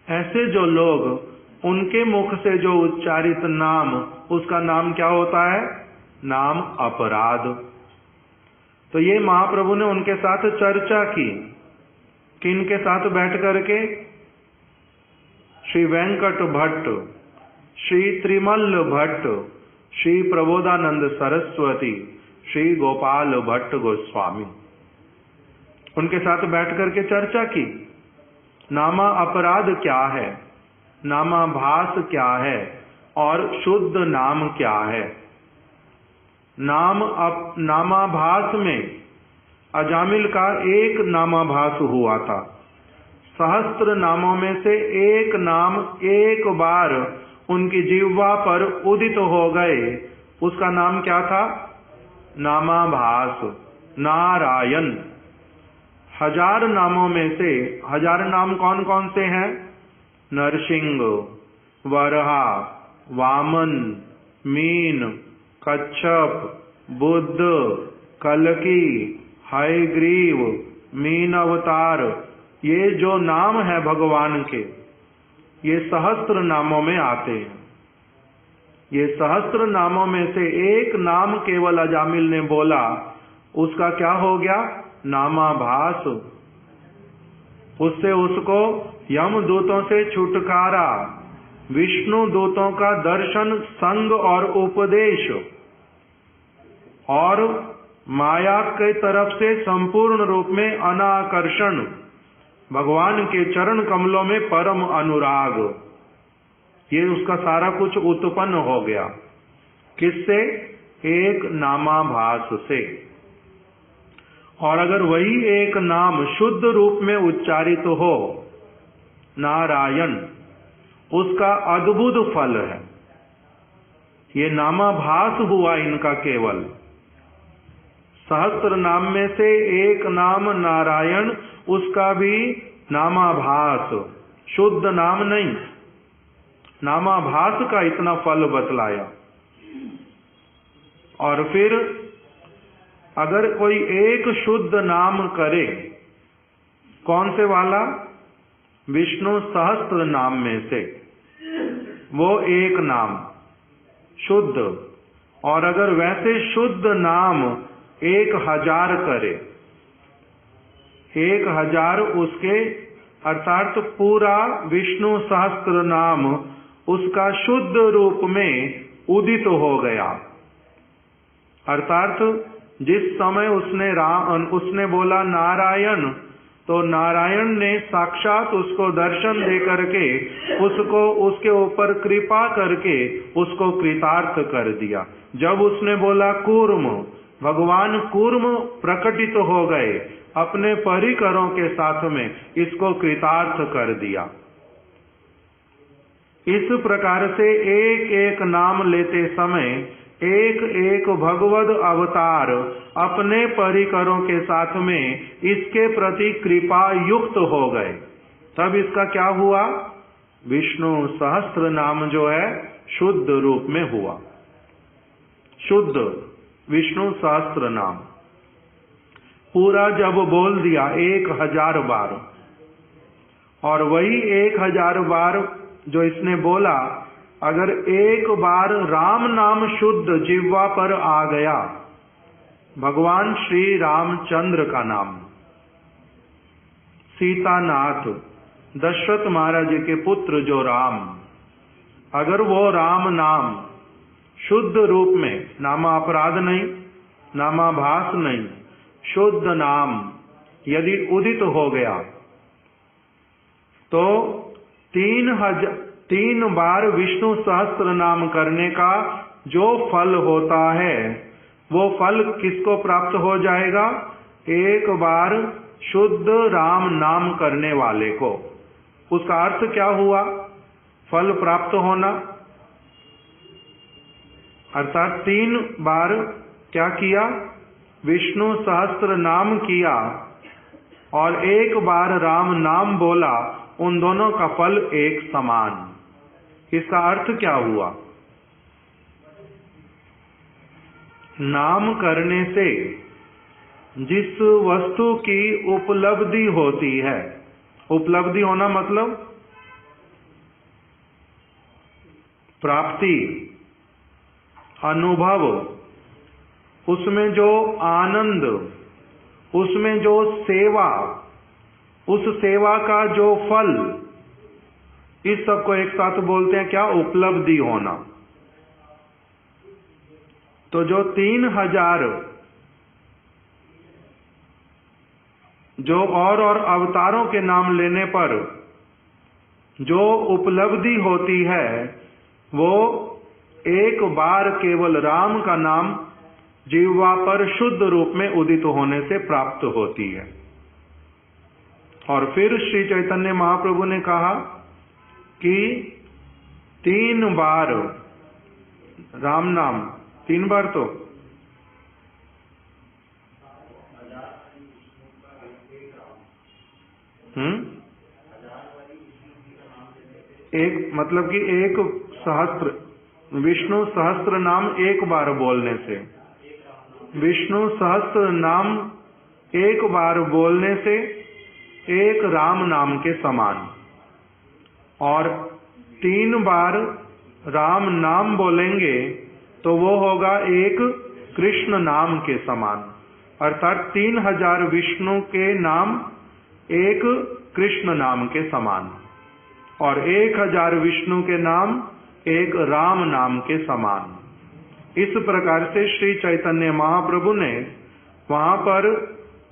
ऐसे जो लोग, उनके मुख से जो उच्चारित नाम, उसका नाम क्या होता है? नाम अपराध। तो ये महाप्रभु ने उनके साथ चर्चा की, किनके साथ बैठ करके? श्री वेंकट भट्ट, श्री त्रिमल्ल भट्ट, श्री प्रबोधानंद सरस्वती, श्री गोपाल भट्ट गोस्वामी, उनके साथ बैठ करके चर्चा की। नामा अपराध क्या है, नामाभास क्या है और शुद्ध नाम क्या है। नामाभास में अजामिल का एक नामाभास हुआ था। सहस्त्र नामों में से एक नाम एक बार उनकी जिह्वा पर उदित हो गए, उसका नाम क्या था? नामाभास, नारायण। 1000 नामों में से 1000 नाम कौन कौन से हैं? नरसिंह, वराह, वामन, मीन, कच्छप, बुद्ध, कल्की, हयग्रीव, मीन अवतार, ये जो नाम है भगवान के, ये सहस्त्र नामों में आते हैं। ये सहस्त्र नामों में से एक नाम केवल अजामिल ने बोला, उसका क्या हो गया? नामाभास। उससे उसको यमदूतों से छुटकारा, विष्णु दूतों का दर्शन, संग और उपदेश, और माया के तरफ से संपूर्ण रूप में अनाकर्षण, भगवान के चरण कमलों में परम अनुराग, ये उसका सारा कुछ उत्पन्न हो गया। किससे? एक नामाभास से। और अगर वही एक नाम शुद्ध रूप में उच्चारित हो, नारायण, उसका अद्भुत फल है। ये नामाभास हुआ इनका केवल। सहस्त्र नाम में से एक नाम नारायण, उसका भी नामाभास, शुद्ध नाम नहीं, नामाभास का इतना फल बतलाया। और फिर अगर कोई एक शुद्ध नाम करे, कौन से वाला? विष्णु सहस्त्र नाम में से वो एक नाम शुद्ध। और अगर वैसे शुद्ध नाम 1000 करे, 1000 उसके, अर्थात पूरा विष्णु सहस्त्र नाम उसका शुद्ध रूप में उदित हो गया। अर्थात जिस समय उसने बोला नारायण, तो नारायण ने साक्षात उसको दर्शन दे करके उसको उसके ऊपर कृपा करके उसको कृतार्थ कर दिया। जब उसने बोला कूर्म, भगवान कूर्म प्रकटित हो गए, अपने परिकरों के साथ में इसको कृतार्थ कर दिया। इस प्रकार से एक एक नाम लेते समय एक एक भगवद अवतार अपने परिकरों के साथ में इसके प्रति कृपा युक्त हो गए। तब इसका क्या हुआ? विष्णु सहस्त्र नाम जो है शुद्ध रूप में हुआ। शुद्ध विष्णु सहस्त्र नाम पूरा जब बोल दिया 1000 बार, और वही 1000 बार जो इसने बोला, अगर एक बार राम नाम शुद्ध जिह्वा पर आ गया, भगवान श्री रामचंद्र का नाम, सीतानाथ, दशरथ महाराज के पुत्र जो राम, अगर वो राम नाम शुद्ध रूप में, नामा अपराध नहीं, नामाभास नहीं, शुद्ध नाम यदि उदित हो गया, तो 3 बार विष्णु सहस्त्र नाम करने का जो फल होता है, वो फल किसको प्राप्त हो जाएगा? एक बार शुद्ध राम नाम करने वाले को। उसका अर्थ क्या हुआ? फल प्राप्त होना। अर्थात 3 बार क्या किया? विष्णु सहस्त्र नाम किया और एक बार राम नाम बोला, उन दोनों का फल एक समान। इसका अर्थ क्या हुआ? नाम करने से जिस वस्तु की उपलब्धि होती है, उपलब्धि होना मतलब प्राप्ति, अनुभव, उसमें जो आनंद, उसमें जो सेवा, उस सेवा का जो फल, इस सब को एक साथ बोलते हैं क्या? उपलब्धि होना। तो जो 3000 जो और अवतारों के नाम लेने पर जो उपलब्धि होती है, वो एक बार केवल राम का नाम जिह्वा पर शुद्ध रूप में उदित होने से प्राप्त होती है। और फिर श्री चैतन्य महाप्रभु ने कहा कि 3 बार राम नाम, 3 बार तो एक मतलब कि एक सहस्त्र, विष्णु सहस्त्र नाम एक बार बोलने से, विष्णु सहस्त्र नाम एक बार बोलने से एक राम नाम के समान, और 3 बार राम नाम बोलेंगे तो वो होगा एक कृष्ण नाम के समान, अर्थात 3000 विष्णु के नाम एक कृष्ण नाम के समान, और 1000 विष्णु के नाम एक राम नाम के समान। इस प्रकार से श्री चैतन्य महाप्रभु ने वहां पर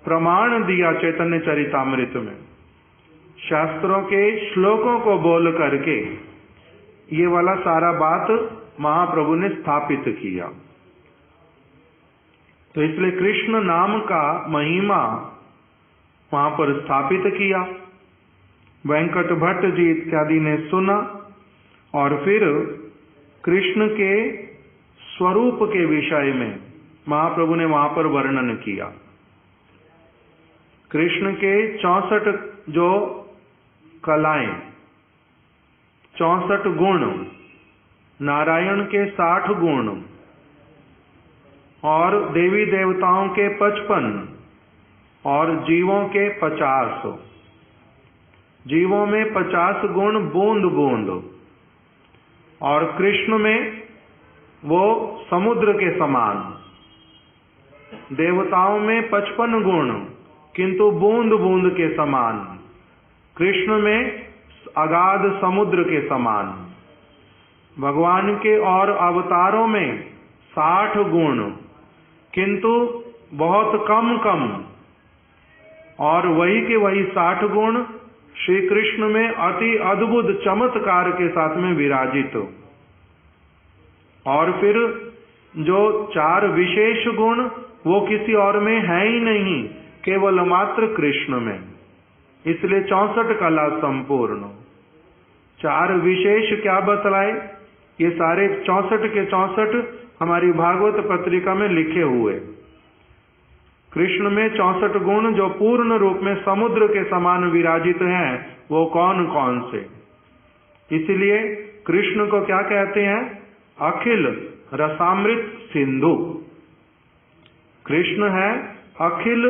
प्रमाण दिया चैतन्य चरितामृत में, शास्त्रों के श्लोकों को बोल करके ये वाला सारा बात महाप्रभु ने स्थापित किया। तो इसलिए कृष्ण नाम का महिमा वहां पर स्थापित किया। वेंकट भट्ट जी इत्यादि ने सुना और फिर कृष्ण के स्वरूप के विषय में महाप्रभु ने वहां पर वर्णन किया। कृष्ण के 64 जो कलाएं, 64 गुण, नारायण के 60 गुण और देवी देवताओं के 55 और जीवों के 50। जीवों में 50 गुण बूंद बूंद, और कृष्ण में वो समुद्र के समान। देवताओं में 55 गुण किंतु बूंद बूंद के समान, कृष्ण में अगाध समुद्र के समान। भगवान के और अवतारों में 60 गुण किंतु बहुत कम कम, और वही के वही 60 गुण श्री कृष्ण में अति अद्भुत चमत्कार के साथ में विराजित। और फिर जो 4 विशेष गुण वो किसी और में है ही नहीं, केवल मात्र कृष्ण में, इसलिए 64 कला संपूर्ण। 4 विशेष क्या बतलाए, ये सारे 64 के 64 हमारी भागवत पत्रिका में लिखे हुए। कृष्ण में 64 गुण जो पूर्ण रूप में समुद्र के समान विराजित हैं, वो कौन कौन से। इसलिए कृष्ण को क्या कहते हैं, अखिल रसामृत सिंधु। कृष्ण है अखिल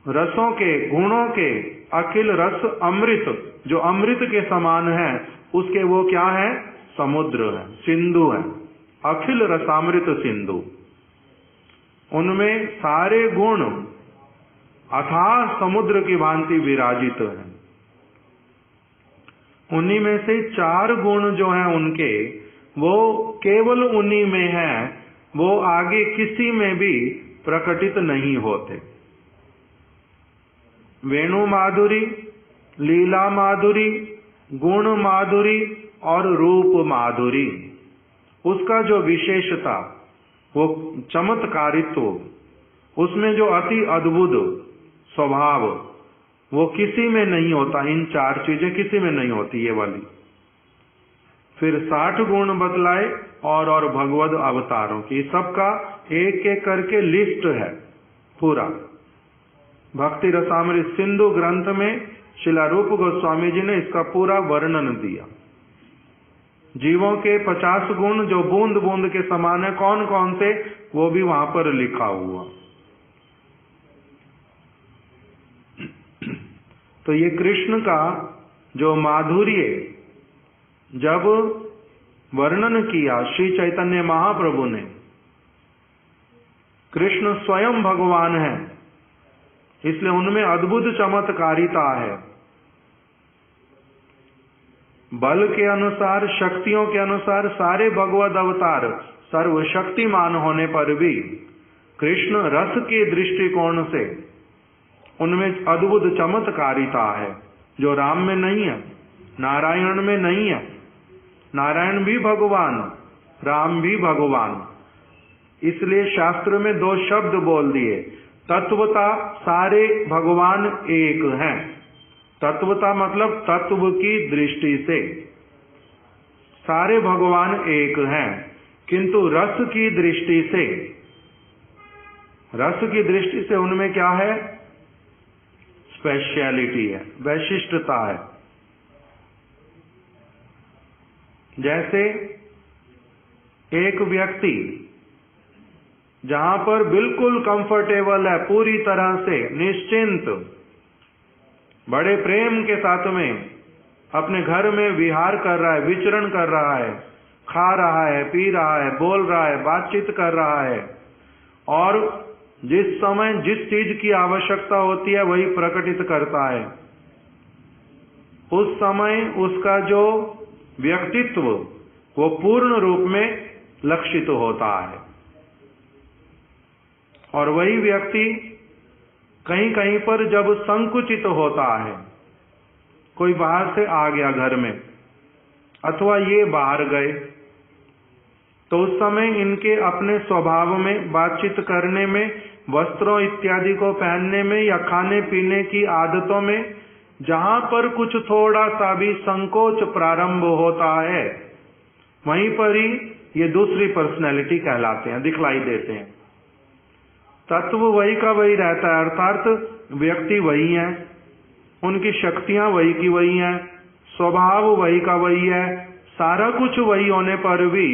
रसों के, गुणों के अखिल रस अमृत, जो अमृत के समान है उसके वो क्या है, समुद्र है, सिंधु है, अखिल रसामृत सिंधु। उनमें सारे गुण अथाह समुद्र की भांति विराजित हैं। उन्हीं में से 4 गुण जो हैं उनके, वो केवल उन्हीं में है, वो आगे किसी में भी प्रकटित नहीं होते। वेणु माधुरी, लीला माधुरी, गुण माधुरी और रूप माधुरी, उसका जो विशेषता, वो चमत्कारित्व, उसमें जो अति अद्भुत स्वभाव, वो किसी में नहीं होता। इन 4 चीजें किसी में नहीं होती ये वाली। फिर 60 गुण बतलाए और भगवद अवतारों की, सबका एक एक करके लिस्ट है पूरा। भक्ति रसामृत सिंधु ग्रंथ में श्रील रूप गोस्वामी जी ने इसका पूरा वर्णन दिया। जीवों के 50 गुण जो बूंद बूंद के समान है, कौन कौन से, वो भी वहां पर लिखा हुआ। तो ये कृष्ण का जो माधुर्य जब वर्णन किया श्री चैतन्य महाप्रभु ने, कृष्ण स्वयं भगवान है, इसलिए उनमें अद्भुत चमत्कारिता है। बल के अनुसार, शक्तियों के अनुसार सारे भगवद अवतार सर्वशक्तिमान होने पर भी कृष्ण रस के दृष्टिकोण से उनमें अद्भुत चमत्कारिता है, जो राम में नहीं है, नारायण में नहीं है। नारायण भी भगवान, राम भी भगवान। इसलिए शास्त्र में दो शब्द बोल दिए, तत्वता सारे भगवान एक हैं। तत्वता मतलब तत्व की दृष्टि से सारे भगवान एक हैं, किंतु रस की दृष्टि से उनमें क्या है? स्पेशलिटी है, वैशिष्टता है। जैसे एक व्यक्ति जहां पर बिल्कुल कंफर्टेबल है, पूरी तरह से निश्चिंत, बड़े प्रेम के साथ में अपने घर में विहार कर रहा है, विचरण कर रहा है, खा रहा है, पी रहा है, बोल रहा है, बातचीत कर रहा है, और जिस समय जिस चीज की आवश्यकता होती है वही प्रकटित करता है, उस समय उसका जो व्यक्तित्व वो पूर्ण रूप में लक्षित होता है। और वही व्यक्ति कहीं कहीं पर जब संकुचित होता है, कोई बाहर से आ गया घर में अथवा ये बाहर गए, तो उस समय इनके अपने स्वभाव में, बातचीत करने में, वस्त्रों इत्यादि को पहनने में या खाने पीने की आदतों में जहां पर कुछ थोड़ा सा भी संकोच प्रारंभ होता है, वहीं पर ही ये दूसरी पर्सनैलिटी कहलाते हैं, दिखलाई देते हैं। तत्व वही का वही रहता है, अर्थात व्यक्ति वही है, उनकी शक्तियां वही की वही हैं, स्वभाव वही का वही है, सारा कुछ वही होने पर भी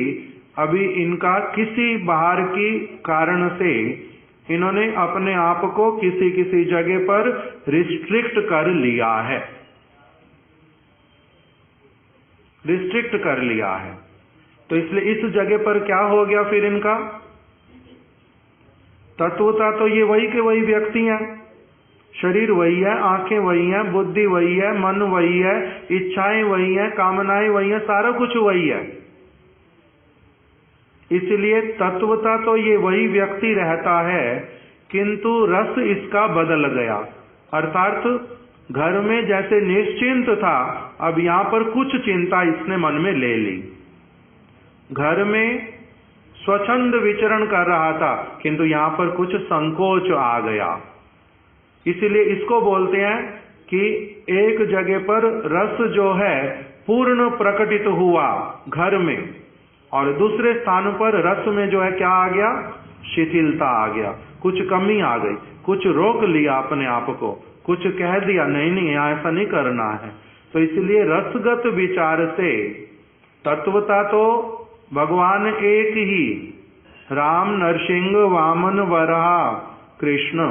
अभी इनका किसी बाहर की कारण से इन्होंने अपने आप को किसी किसी जगह पर रिस्ट्रिक्ट कर लिया है, रिस्ट्रिक्ट कर लिया है। तो इसलिए इस जगह पर क्या हो गया फिर इनका? तत्वता तो ये वही के वही व्यक्ति हैं, शरीर वही है, आंखें वही हैं, बुद्धि वही है, मन वही है, इच्छाएं वही हैं, कामनाएं वही हैं, सारा कुछ वही है। इसलिए तत्वता तो ये वही व्यक्ति रहता है, किंतु रस इसका बदल गया। अर्थात घर में जैसे निश्चिंत था, अब यहां पर कुछ चिंता इसने मन में ले ली। घर में स्वच्छंद विचरण कर रहा था, किंतु यहां पर कुछ संकोच आ गया। इसलिए इसको बोलते हैं कि एक जगह पर रस जो है पूर्ण प्रकटित हुआ घर में, और दूसरे स्थान पर रस में जो है क्या आ गया? शिथिलता आ गया, कुछ कमी आ गई, कुछ रोक लिया अपने आप को, कुछ कह दिया नहीं नहीं ऐसा नहीं करना है। तो इसलिए रसगत विचार से तत्वता तो भगवान एक ही, राम, नरसिंह, वामन, वराह, कृष्ण,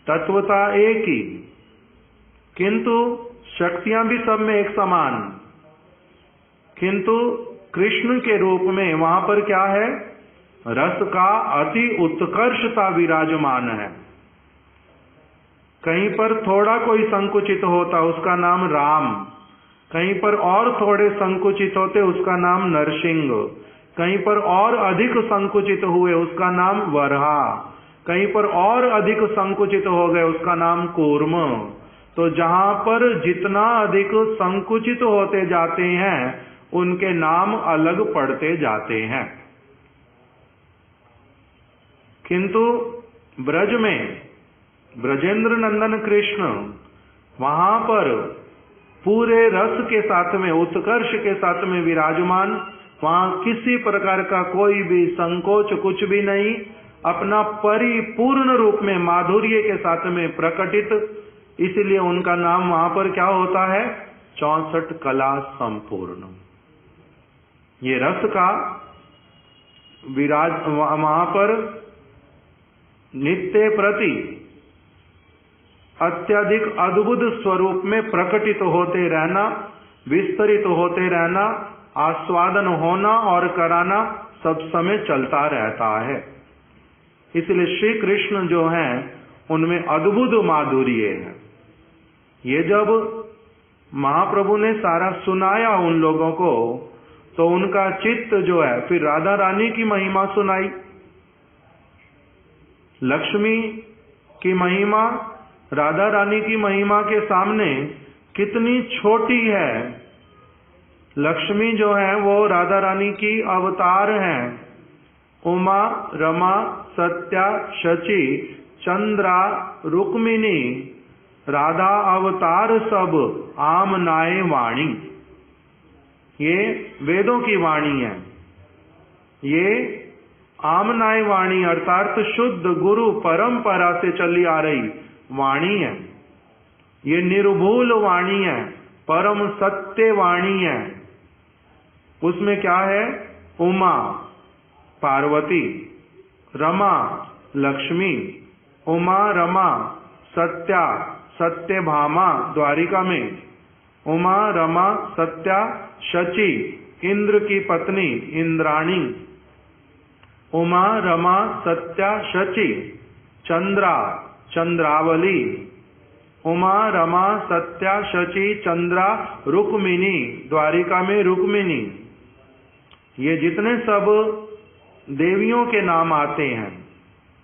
तत्वता एक ही, किंतु शक्तियां भी सब में एक समान। किंतु कृष्ण के रूप में वहां पर क्या है? रस का अति उत्कर्षता विराजमान है। कहीं पर थोड़ा कोई संकुचित होता उसका नाम राम, कहीं पर और थोड़े संकुचित होते उसका नाम नरसिंह, कहीं पर और अधिक संकुचित हुए उसका नाम वराह, कहीं पर और अधिक संकुचित हो गए उसका नाम कूर्म। तो जहां पर जितना अधिक संकुचित होते जाते हैं उनके नाम अलग पड़ते जाते हैं। किंतु ब्रज में ब्रजेंद्र नंदन कृष्ण वहां पर पूरे रस के साथ में, उत्कर्ष के साथ में विराजमान, वहां किसी प्रकार का कोई भी संकोच कुछ भी नहीं, अपना परिपूर्ण रूप में माधुर्य के साथ में प्रकटित। इसलिए उनका नाम वहां पर क्या होता है? 64 कला संपूर्ण। ये रस का विराज वहां पर नित्य प्रति अत्यधिक अद्भुत स्वरूप में प्रकटित होते रहना, विस्तरित होते रहना, आस्वादन होना और कराना सब समय चलता रहता है। इसलिए श्री कृष्ण जो हैं उनमें अद्भुत माधुर्य है। ये जब महाप्रभु ने सारा सुनाया उन लोगों को, तो उनका चित्त जो है फिर राधा रानी की महिमा सुनाई। लक्ष्मी की महिमा राधा रानी की महिमा के सामने कितनी छोटी है, लक्ष्मी जो है वो राधा रानी की अवतार हैं। उमा, रमा, सत्या, शची, चंद्रा, रुक्मिणी, राधा अवतार सब आमनाए वाणी। ये वेदों की वाणी है। ये आमनाए वाणी अर्थात शुद्ध गुरु परंपरा से चली आ रही वाणी है। ये निर्भूल वाणी है, परम सत्य वाणी है। उसमें क्या है? उमा पार्वती, रमा लक्ष्मी, उमा रमा सत्या सत्यभामा द्वारिका में, उमा रमा सत्या शची इंद्र की पत्नी इंद्राणी, उमा रमा सत्या शची चंद्रा चंद्रावली, उमा रमा सत्या शची चंद्रा रुक्मिणी द्वारिका में रुक्मिणी। ये जितने सब देवियों के नाम आते हैं,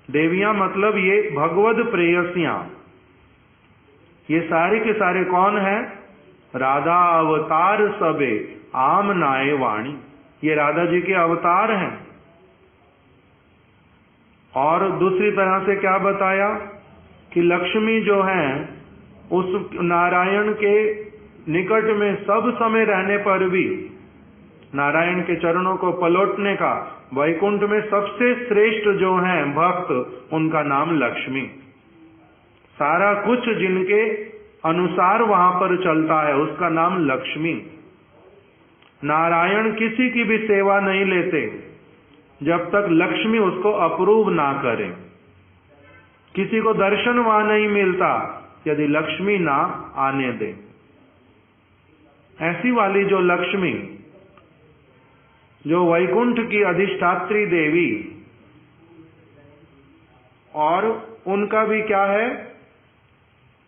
देवियां मतलब ये भगवद प्रेयसियां, ये सारे के सारे कौन है? राधा अवतार सबे आमनाए वाणी। ये राधा जी के अवतार हैं। और दूसरी तरह से क्या बताया कि लक्ष्मी जो है उस नारायण के निकट में सब समय रहने पर भी नारायण के चरणों को पलटने का वैकुंठ में सबसे श्रेष्ठ जो हैं भक्त, उनका नाम लक्ष्मी। सारा कुछ जिनके अनुसार वहां पर चलता है उसका नाम लक्ष्मी। नारायण किसी की भी सेवा नहीं लेते जब तक लक्ष्मी उसको अप्रूव ना करे। किसी को दर्शन वहां नहीं मिलता यदि लक्ष्मी ना आने दे। ऐसी वाली जो लक्ष्मी, जो वैकुंठ की अधिष्ठात्री देवी, और उनका भी क्या है?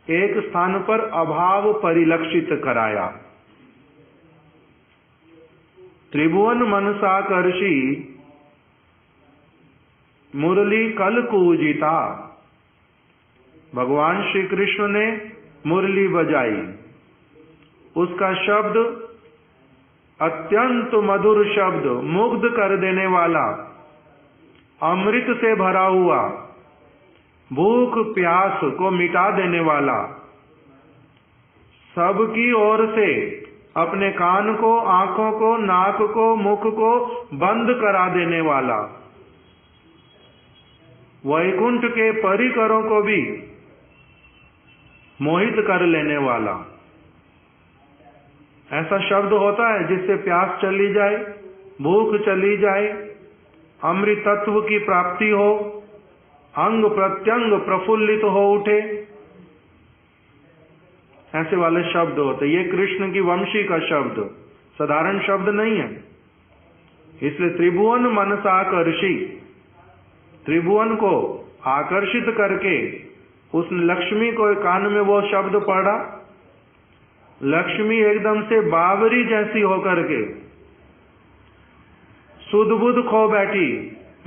एक स्थान पर अभाव परिलक्षित कराया। त्रिभुवन मनसाकर्षी मुरली कल कूजिता। भगवान श्री कृष्ण ने मुरली बजाई, उसका शब्द अत्यंत मधुर शब्द, मुग्ध कर देने वाला, अमृत से भरा हुआ, भूख प्यास को मिटा देने वाला, सबकी ओर से अपने कान को, आंखों को, नाक को, मुख को बंद करा देने वाला, वैकुंठ के परिकरों को भी मोहित कर लेने वाला। ऐसा शब्द होता है जिससे प्यास चली जाए, भूख चली जाए, अमृत तत्व की प्राप्ति हो, अंग प्रत्यंग प्रफुल्लित हो उठे। ऐसे वाले शब्द होते। ये कृष्ण की वंशी का शब्द, साधारण शब्द नहीं है। इसलिए त्रिभुवन मनसाकर्षी, त्रिभुवन को आकर्षित करके उसने लक्ष्मी को कान में वो शब्द पढ़ा। लक्ष्मी एकदम से बावरी जैसी होकर के सुध बुध खो बैठी।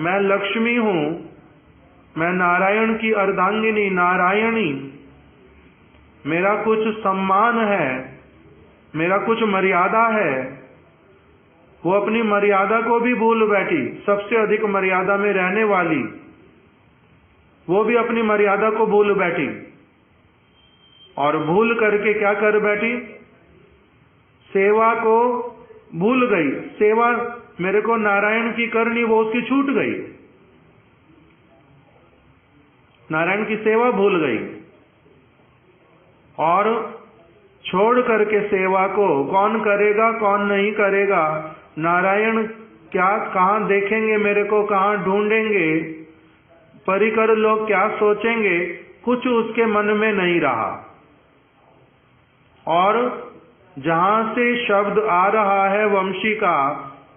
मैं लक्ष्मी हूं, मैं नारायण की अर्धांगिनी, नारायणी, मेरा कुछ सम्मान है, मेरा कुछ मर्यादा है। वो अपनी मर्यादा को भी भूल बैठी। सबसे अधिक मर्यादा में रहने वाली, वो भी अपनी मर्यादा को भूल बैठी। और भूल करके क्या कर बैठी? सेवा को भूल गई। सेवा मेरे को नारायण की करनी, वो उसकी छूट गई। नारायण की सेवा भूल गई और छोड़ करके सेवा को कौन करेगा कौन नहीं करेगा, नारायण क्या कहां देखेंगे मेरे को, कहां ढूंढेंगे, परिकर लोग क्या सोचेंगे, कुछ उसके मन में नहीं रहा। और जहां से शब्द आ रहा है वंशी का,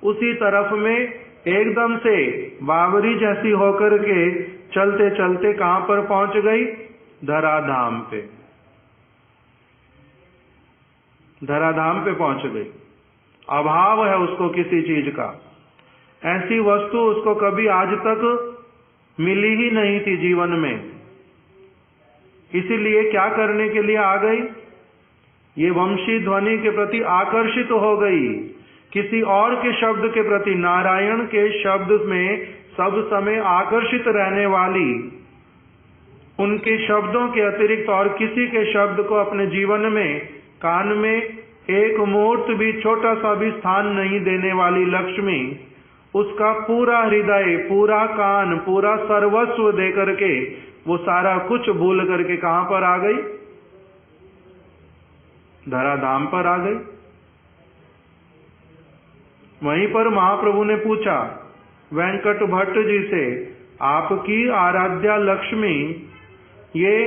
उसी तरफ में एकदम से बावरी जैसी होकर के चलते चलते कहां पर पहुंच गई? धराधाम पे। धराधाम पे पहुंच गई। अभाव है उसको किसी चीज का। ऐसी वस्तु उसको कभी आज तक मिली ही नहीं थी जीवन में। इसीलिए क्या करने के लिए आ गई? ये वंशी ध्वनि के प्रति आकर्षित हो गई। किसी और के शब्द के प्रति, नारायण के शब्द में सब समय आकर्षित रहने वाली, उनके शब्दों के अतिरिक्त और किसी के शब्द को अपने जीवन में, कान में एक मुहूर्त भी, छोटा सा भी स्थान नहीं देने वाली लक्ष्मी, उसका पूरा हृदय, पूरा कान, पूरा सर्वस्व दे करके वो सारा कुछ भूल करके कहां पर आ गई? धराधाम पर आ गई। वहीं पर महाप्रभु ने पूछा वेंकट भट्ट जी से, आपकी आराध्या लक्ष्मी ये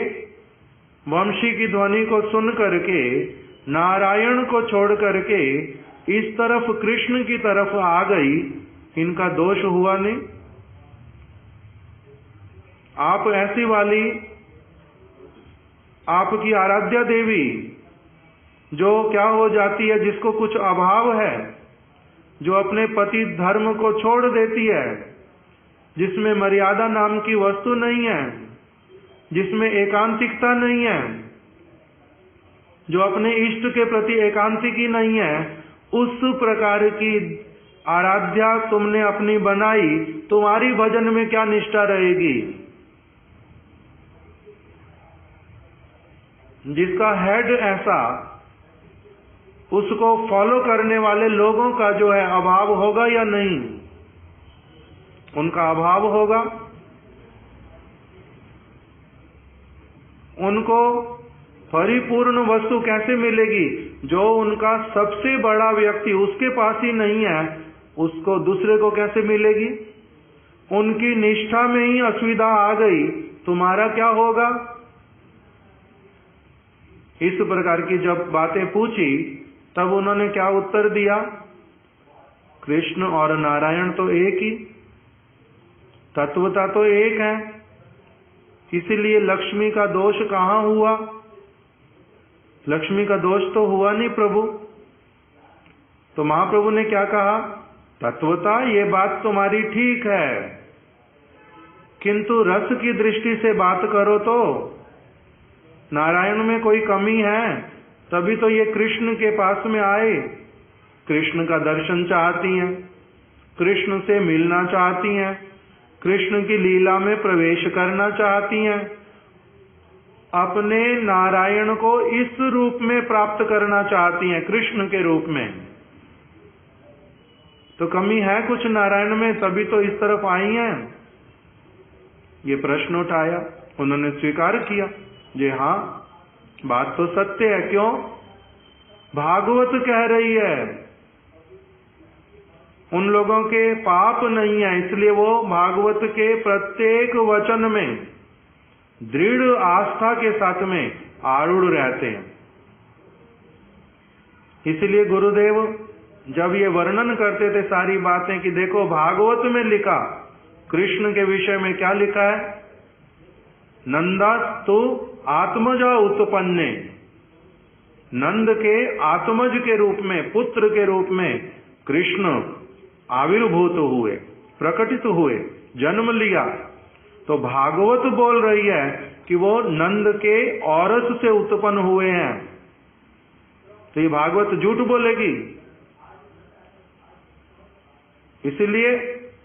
वंशी की ध्वनि को सुन करके, नारायण को छोड़ करके इस तरफ कृष्ण की तरफ आ गई, इनका दोष हुआ नहीं? आप ऐसी वाली, आपकी आराध्या देवी जो क्या हो जाती है, जिसको कुछ अभाव है, जो अपने पति धर्म को छोड़ देती है, जिसमें मर्यादा नाम की वस्तु नहीं है, जिसमें एकांतिकता नहीं है, जो अपने इष्ट के प्रति एकांतिकी नहीं है, उस प्रकार की आराध्या तुमने अपनी बनाई, तुम्हारी भजन में क्या निष्ठा रहेगी? जिसका हेड ऐसा, उसको फॉलो करने वाले लोगों का जो है अभाव होगा या नहीं? उनका अभाव होगा। उनको परिपूर्ण वस्तु कैसे मिलेगी? जो उनका सबसे बड़ा व्यक्ति उसके पास ही नहीं है, उसको दूसरे को कैसे मिलेगी? उनकी निष्ठा में ही असुविधा आ गई, तुम्हारा क्या होगा? इस प्रकार की जब बातें पूछी तब उन्होंने क्या उत्तर दिया? कृष्ण और नारायण तो एक ही, तत्वता तो एक है, इसीलिए लक्ष्मी का दोष कहां हुआ? लक्ष्मी का दोष तो हुआ नहीं प्रभु। तो महाप्रभु ने क्या कहा? तत्वता ये बात तुम्हारी ठीक है, किंतु रस की दृष्टि से बात करो तो नारायण में कोई कमी है, तभी तो ये कृष्ण के पास में आए, कृष्ण का दर्शन चाहती हैं, कृष्ण से मिलना चाहती हैं, कृष्ण की लीला में प्रवेश करना चाहती हैं, अपने नारायण को इस रूप में प्राप्त करना चाहती हैं, कृष्ण के रूप में। तो कमी है कुछ नारायण में, तभी तो इस तरफ आई हैं। ये प्रश्न उठाया, उन्होंने स्वीकार किया, जी हाँ बात तो सत्य है। क्यों? भागवत कह रही है, उन लोगों के पाप नहीं है, इसलिए वो भागवत के प्रत्येक वचन में दृढ़ आस्था के साथ में आरूढ़ रहते हैं। इसलिए गुरुदेव जब ये वर्णन करते थे सारी बातें कि देखो भागवत में लिखा, कृष्ण के विषय में क्या लिखा है? नंदास्तु आत्मजा उत्पन्ने, नंद के आत्मज के रूप में, पुत्र के रूप में कृष्ण आविर्भूत हुए, प्रकटित हुए, जन्म लिया। तो भागवत बोल रही है कि वो नंद के औरस से उत्पन्न हुए हैं। तो ये भागवत झूठ बोलेगी? इसलिए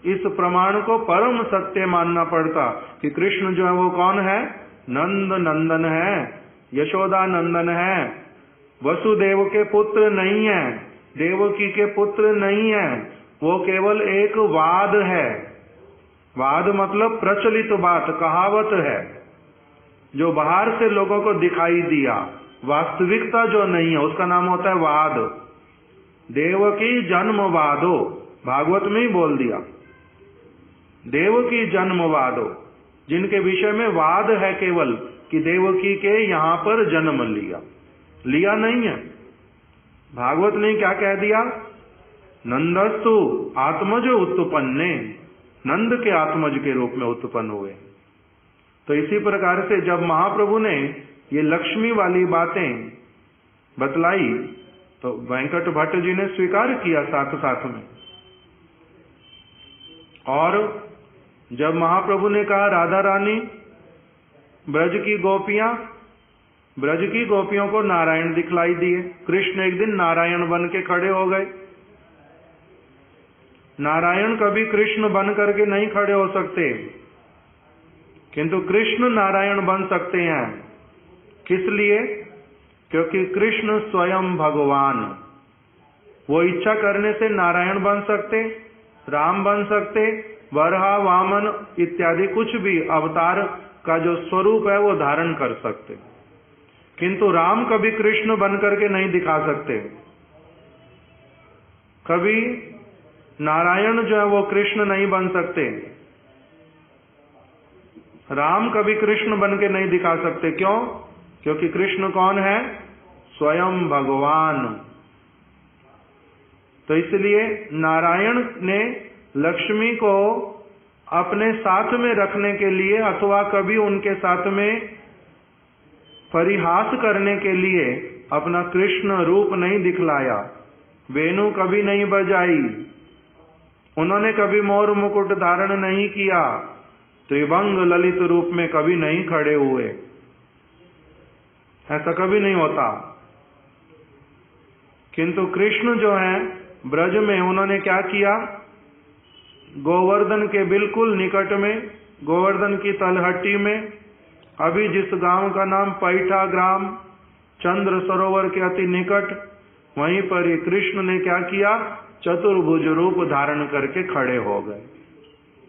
इस प्रमाण को परम सत्य मानना पड़ता कि कृष्ण जो है वो कौन है? नंद नंदन है, यशोदा नंदन है, वसुदेव के पुत्र नहीं है, देवकी के पुत्र नहीं है, वो केवल एक वाद है। वाद मतलब प्रचलित बात, कहावत है, जो बाहर से लोगों को दिखाई दिया, वास्तविकता जो नहीं है उसका नाम होता है वाद। देवकी जन्मवादो, भागवत में ही बोल दिया, देवकी जन्मवादो, जिनके विषय में वाद है केवल कि देवकी के यहां पर जन्म लिया, लिया नहीं है। भागवत ने क्या कह दिया? नंदस्तु आत्मज उत्पन्ने, नंद के आत्मज के रूप में उत्पन्न हुए। तो इसी प्रकार से जब महाप्रभु ने ये लक्ष्मी वाली बातें बतलाई तो वेंकट भट्ट जी ने स्वीकार किया साथ साथ में। और जब महाप्रभु ने कहा राधा रानी, ब्रज की गोपियां ब्रज की गोपियों को नारायण दिखलाई दिए। कृष्ण एक दिन नारायण बन के खड़े हो गए। नारायण कभी कृष्ण बन करके नहीं खड़े हो सकते, किंतु कृष्ण नारायण बन सकते हैं। किस लिए? क्योंकि कृष्ण स्वयं भगवान, वो इच्छा करने से नारायण बन सकते, राम बन सकते, वराह, वामन इत्यादि कुछ भी अवतार का जो स्वरूप है वो धारण कर सकते, किंतु राम कभी कृष्ण बन करके नहीं दिखा सकते। कभी नारायण जो है वो कृष्ण नहीं बन सकते, राम कभी कृष्ण बन के नहीं दिखा सकते। क्यों? क्योंकि कृष्ण कौन है? स्वयं भगवान। तो इसलिए नारायण ने लक्ष्मी को अपने साथ में रखने के लिए अथवा कभी उनके साथ में परिहास करने के लिए अपना कृष्ण रूप नहीं दिखलाया, वेणु कभी नहीं बजाई, उन्होंने कभी मोर मुकुट धारण नहीं किया, त्रिभंग ललित रूप में कभी नहीं खड़े हुए। ऐसा कभी नहीं होता। किंतु कृष्ण जो है ब्रज में उन्होंने क्या किया? गोवर्धन के बिल्कुल निकट में, गोवर्धन की तलहटी में, अभी जिस गांव का नाम पैठा ग्राम, चंद्र सरोवर के अति निकट, वहीं पर ये कृष्ण ने क्या किया? चतुर्भुज रूप धारण करके खड़े हो गए।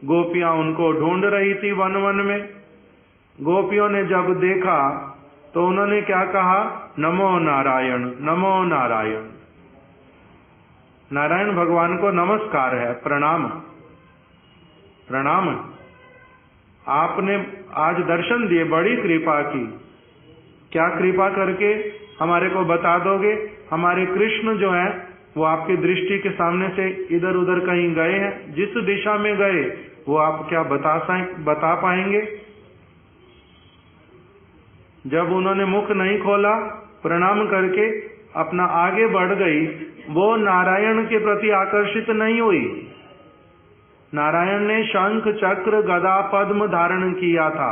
गोपियां उनको ढूंढ रही थी वन वन में। गोपियों ने जब देखा तो उन्होंने क्या कहा? नमो नारायण, नमो नारायण। नारायण भगवान को नमस्कार है, प्रणाम, प्रणाम। आपने आज दर्शन दिए, बड़ी कृपा की। क्या कृपा करके हमारे को बता दोगे? हमारे कृष्ण जो है वो आपकी दृष्टि के सामने से इधर उधर कहीं गए हैं, जिस दिशा में गए वो आप क्या बता पाएंगे? जब उन्होंने मुख नहीं खोला, प्रणाम करके अपना आगे बढ़ गई, वो नारायण के प्रति आकर्षित नहीं हुई। नारायण ने शंख चक्र गदा पद्म धारण किया था,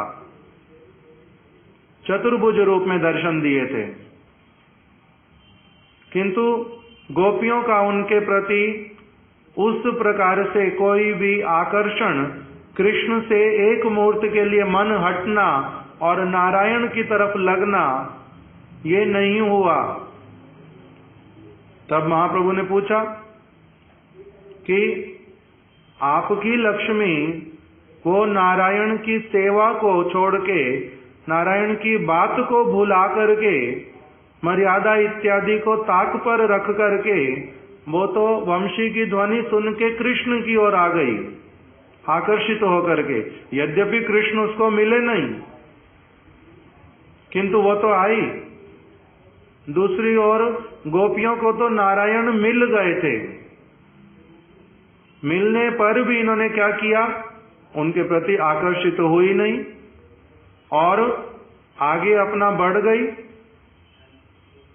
चतुर्भुज रूप में दर्शन दिए थे, किंतु गोपियों का उनके प्रति उस प्रकार से कोई भी आकर्षण, कृष्ण से एक मुहूर्त के लिए मन हटना और नारायण की तरफ लगना, ये नहीं हुआ। तब महाप्रभु ने पूछा कि आपकी लक्ष्मी वो नारायण की सेवा को छोड़ के, नारायण की बात को भुला करके, मर्यादा इत्यादि को ताक पर रख करके, वो तो वंशी की ध्वनि सुन के कृष्ण की ओर आ गई, आकर्षित होकर के। यद्यपि कृष्ण उसको मिले नहीं, किंतु वो तो आई। दूसरी ओर गोपियों को तो नारायण मिल गए थे। मिलने पर भी इन्होंने क्या किया? उनके प्रति आकर्षित हुई नहीं और आगे अपना बढ़ गई।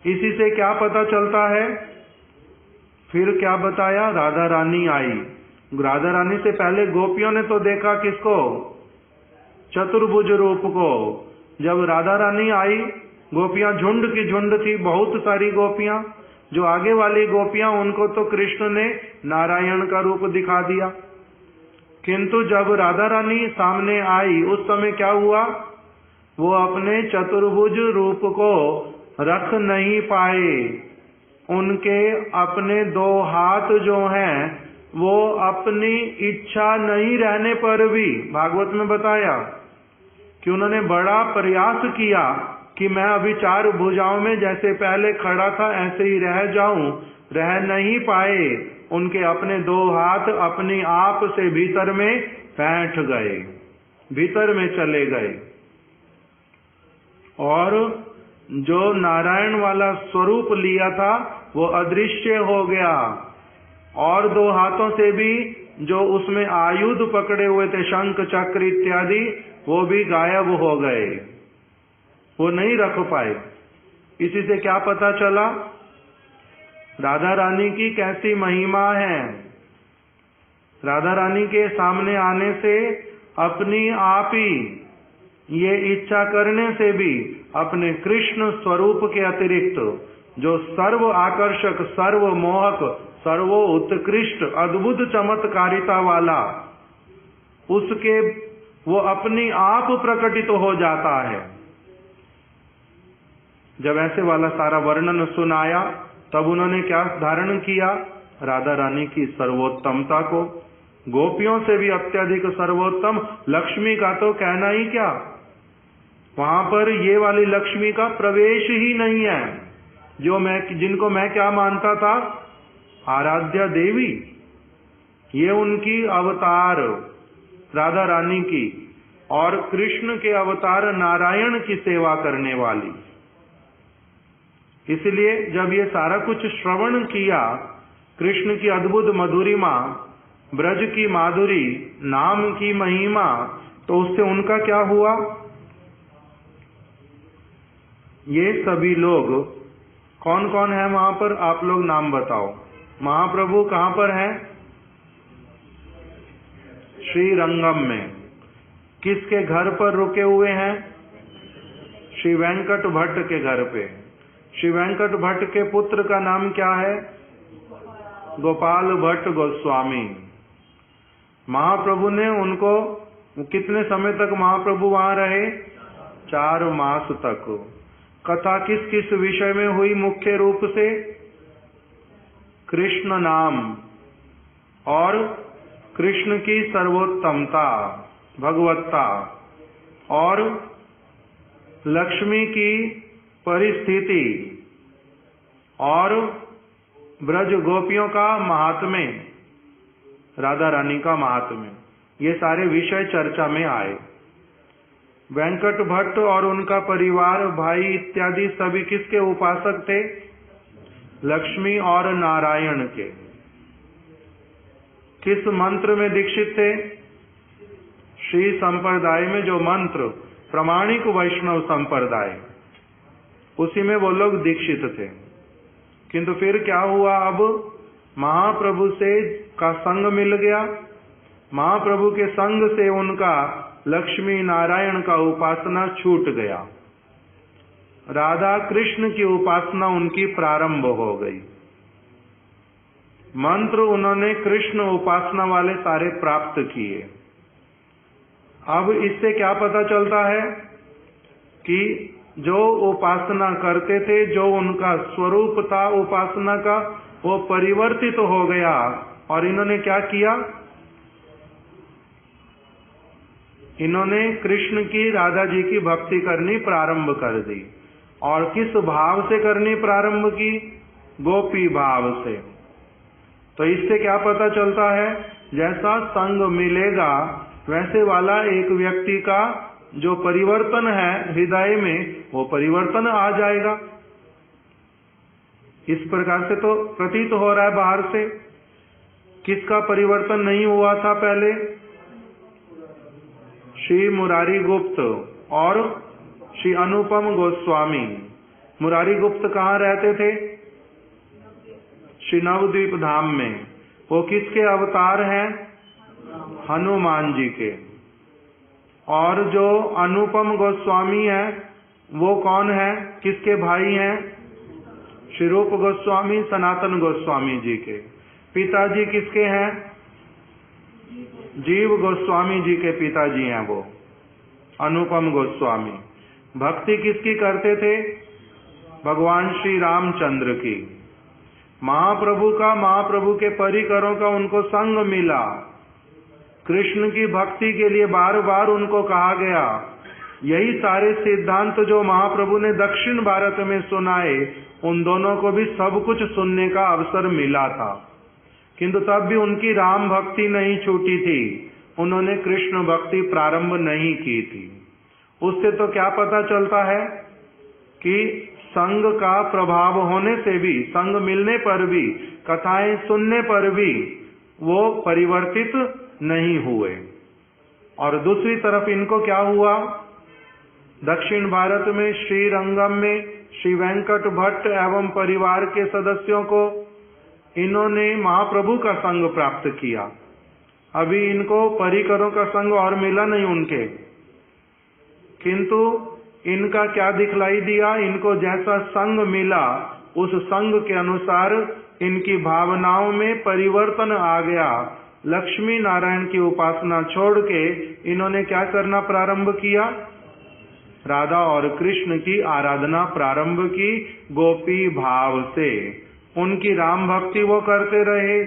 इसी से क्या पता चलता है? फिर क्या बताया? राधा रानी आई। राधा रानी से पहले गोपियों ने तो देखा किसको? चतुर्भुज रूप को। जब राधा रानी आई, गोपियां झुंड की झुंड थी, बहुत सारी गोपियां। जो आगे वाली गोपियां, उनको तो कृष्ण ने नारायण का रूप दिखा दिया, किंतु जब राधा रानी सामने आई, उस समय क्या हुआ? वो अपने चतुर्भुज रूप को रख नहीं पाए। उनके अपने दो हाथ जो हैं, वो अपनी इच्छा नहीं रहने पर भी, भागवत में बताया कि उन्होंने बड़ा प्रयास किया कि मैं अभी चार भुजाओं में जैसे पहले खड़ा था ऐसे ही रह जाऊं, रह नहीं पाए। उनके अपने दो हाथ अपने आप से भीतर में बैठ गए, भीतर में चले गए, और जो नारायण वाला स्वरूप लिया था वो अदृश्य हो गया, और दो हाथों से भी जो उसमें आयुध पकड़े हुए थे, शंख चक्र इत्यादि, वो भी गायब हो गए, वो नहीं रख पाए। इसी से क्या पता चला? राधा रानी की कैसी महिमा है। राधा रानी के सामने आने से अपनी आप ही ये इच्छा करने से भी अपने कृष्ण स्वरूप के अतिरिक्त जो सर्व आकर्षक, सर्व मोहक, सर्वो उत्कृष्ट, अद्भुत चमत्कारिता वाला, उसके वो अपनी आप प्रकटित हो जाता है। जब ऐसे वाला सारा वर्णन सुनाया तब उन्होंने क्या धारण किया? राधा रानी की सर्वोत्तमता को, गोपियों से भी अत्यधिक सर्वोत्तम लक्ष्मी का तो कहना ही क्या, वहां पर ये वाली लक्ष्मी का प्रवेश ही नहीं है, जिनको मैं क्या मानता था, आराध्या देवी। ये उनकी अवतार राधा रानी की और कृष्ण के अवतार नारायण की सेवा करने वाली। इसलिए जब ये सारा कुछ श्रवण किया, कृष्ण की अद्भुत मधुरिमा, ब्रज की माधुरी, नाम की महिमा, तो उससे उनका क्या हुआ? ये सभी लोग कौन कौन है वहां पर, आप लोग नाम बताओ। महाप्रभु कहां पर हैं? श्रीरंगम में। किसके घर पर रुके हुए हैं? श्री वेंकट भट्ट के घर पे। श्री वेंकट भट्ट के पुत्र का नाम क्या है? गोपाल भट्ट गोस्वामी। महाप्रभु ने उनको, कितने समय तक महाप्रभु वहां रहे? 4 मास तक। कथा किस किस विषय में हुई मुख्य रूप से? कृष्ण नाम और कृष्ण की सर्वोत्तमता, भगवत्ता, और लक्ष्मी की परिस्थिति, और ब्रज गोपियों का महात्म्य, राधा रानी का महात्म्य, ये सारे विषय चर्चा में आए। वेंकट भट्ट और उनका परिवार, भाई इत्यादि सभी किसके उपासक थे? लक्ष्मी और नारायण के। किस मंत्र में दीक्षित थे? श्री संप्रदाय में जो मंत्र, प्रामाणिक वैष्णव संप्रदाय, उसी में वो लोग दीक्षित थे। किंतु फिर क्या हुआ? अब महाप्रभु से का संग मिल गया। महाप्रभु के संग से उनका लक्ष्मी नारायण का उपासना छूट गया। राधा कृष्ण की उपासना उनकी प्रारंभ हो गई। मंत्र उन्होंने कृष्ण उपासना वाले सारे प्राप्त किए। अब इससे क्या पता चलता है कि जो उपासना करते थे, जो उनका स्वरूप था उपासना का, वो परिवर्तित हो गया। और इन्होंने क्या किया? इन्होंने कृष्ण की, राधा जी की भक्ति करनी प्रारंभ कर दी। और किस भाव से करनी प्रारंभ की? गोपी भाव से। तो इससे क्या पता चलता है? जैसा संग मिलेगा वैसे वाला एक व्यक्ति का जो परिवर्तन है हृदय में, वो परिवर्तन आ जाएगा। इस प्रकार से तो प्रतीत हो रहा है बाहर से। किसका परिवर्तन नहीं हुआ था पहले? श्री मुरारी गुप्त और श्री अनुपम गोस्वामी। मुरारी गुप्त कहाँ रहते थे? श्री नवद्वीप धाम में। वो किसके अवतार हैं? हनुमान जी के। और जो अनुपम गोस्वामी है वो कौन है? किसके भाई हैं? श्री रूप गोस्वामी, सनातन गोस्वामी जी के। पिताजी किसके हैं? जीव गोस्वामी जी के पिताजी हैं वो, अनुपम गोस्वामी। भक्ति किसकी करते थे? भगवान श्री रामचंद्र की। महाप्रभु का, महाप्रभु के परिकरों का उनको संग मिला। कृष्ण की भक्ति के लिए बार बार उनको कहा गया। यही सारे सिद्धांत जो महाप्रभु ने दक्षिण भारत में सुनाए, उन दोनों को भी सब कुछ सुनने का अवसर मिला था। किंतु तब भी उनकी राम भक्ति नहीं छूटी थी, उन्होंने कृष्ण भक्ति प्रारंभ नहीं की थी। उससे तो क्या पता चलता है कि संग का प्रभाव होने से भी, संग मिलने पर भी, कथाएं सुनने पर भी वो परिवर्तित नहीं हुए। और दूसरी तरफ इनको क्या हुआ? दक्षिण भारत में श्रीरंगम में श्री वेंकट भट्ट एवं परिवार के सदस्यों को इन्होंने महाप्रभु का संग प्राप्त किया। अभी इनको परिकरों का संग और मिला नहीं उनके। किंतु इनका क्या दिखलाई दिया, इनको जैसा संग मिला उस संग के अनुसार इनकी भावनाओं में परिवर्तन आ गया। लक्ष्मी नारायण की उपासना छोड़ के इन्होंने क्या करना प्रारंभ किया, राधा और कृष्ण की आराधना प्रारंभ की गोपी भाव से। उनकी राम भक्ति वो करते रहे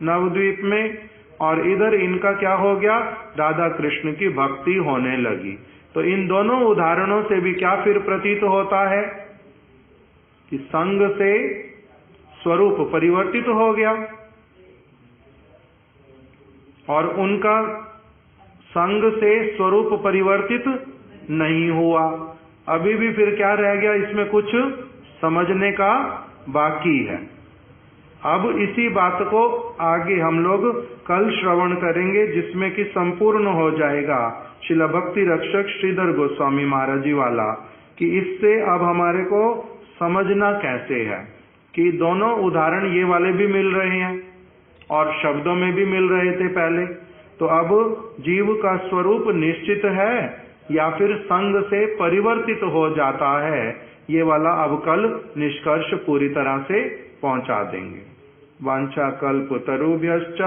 नवद्वीप में, और इधर इनका क्या हो गया, राधा कृष्ण की भक्ति होने लगी। तो इन दोनों उदाहरणों से भी क्या फिर प्रतीत होता है कि संग से स्वरूप परिवर्तित हो गया, और उनका संग से स्वरूप परिवर्तित नहीं हुआ। अभी भी फिर क्या रह गया, इसमें कुछ समझने का बाकी है। अब इसी बात को आगे हम लोग कल श्रवण करेंगे, जिसमें कि संपूर्ण हो जाएगा श्रील भक्ति रक्षक श्रीधर गोस्वामी महाराज जी वाला, कि इससे अब हमारे को समझना कैसे है कि दोनों उदाहरण ये वाले भी मिल रहे हैं और शब्दों में भी मिल रहे थे पहले। तो अब जीव का स्वरूप निश्चित है या फिर संग से परिवर्तित हो जाता है, ये वाला अब कल निष्कर्ष पूरी तरह से पहुंचा देंगे। वांछा कल्पतरुभ्यश्च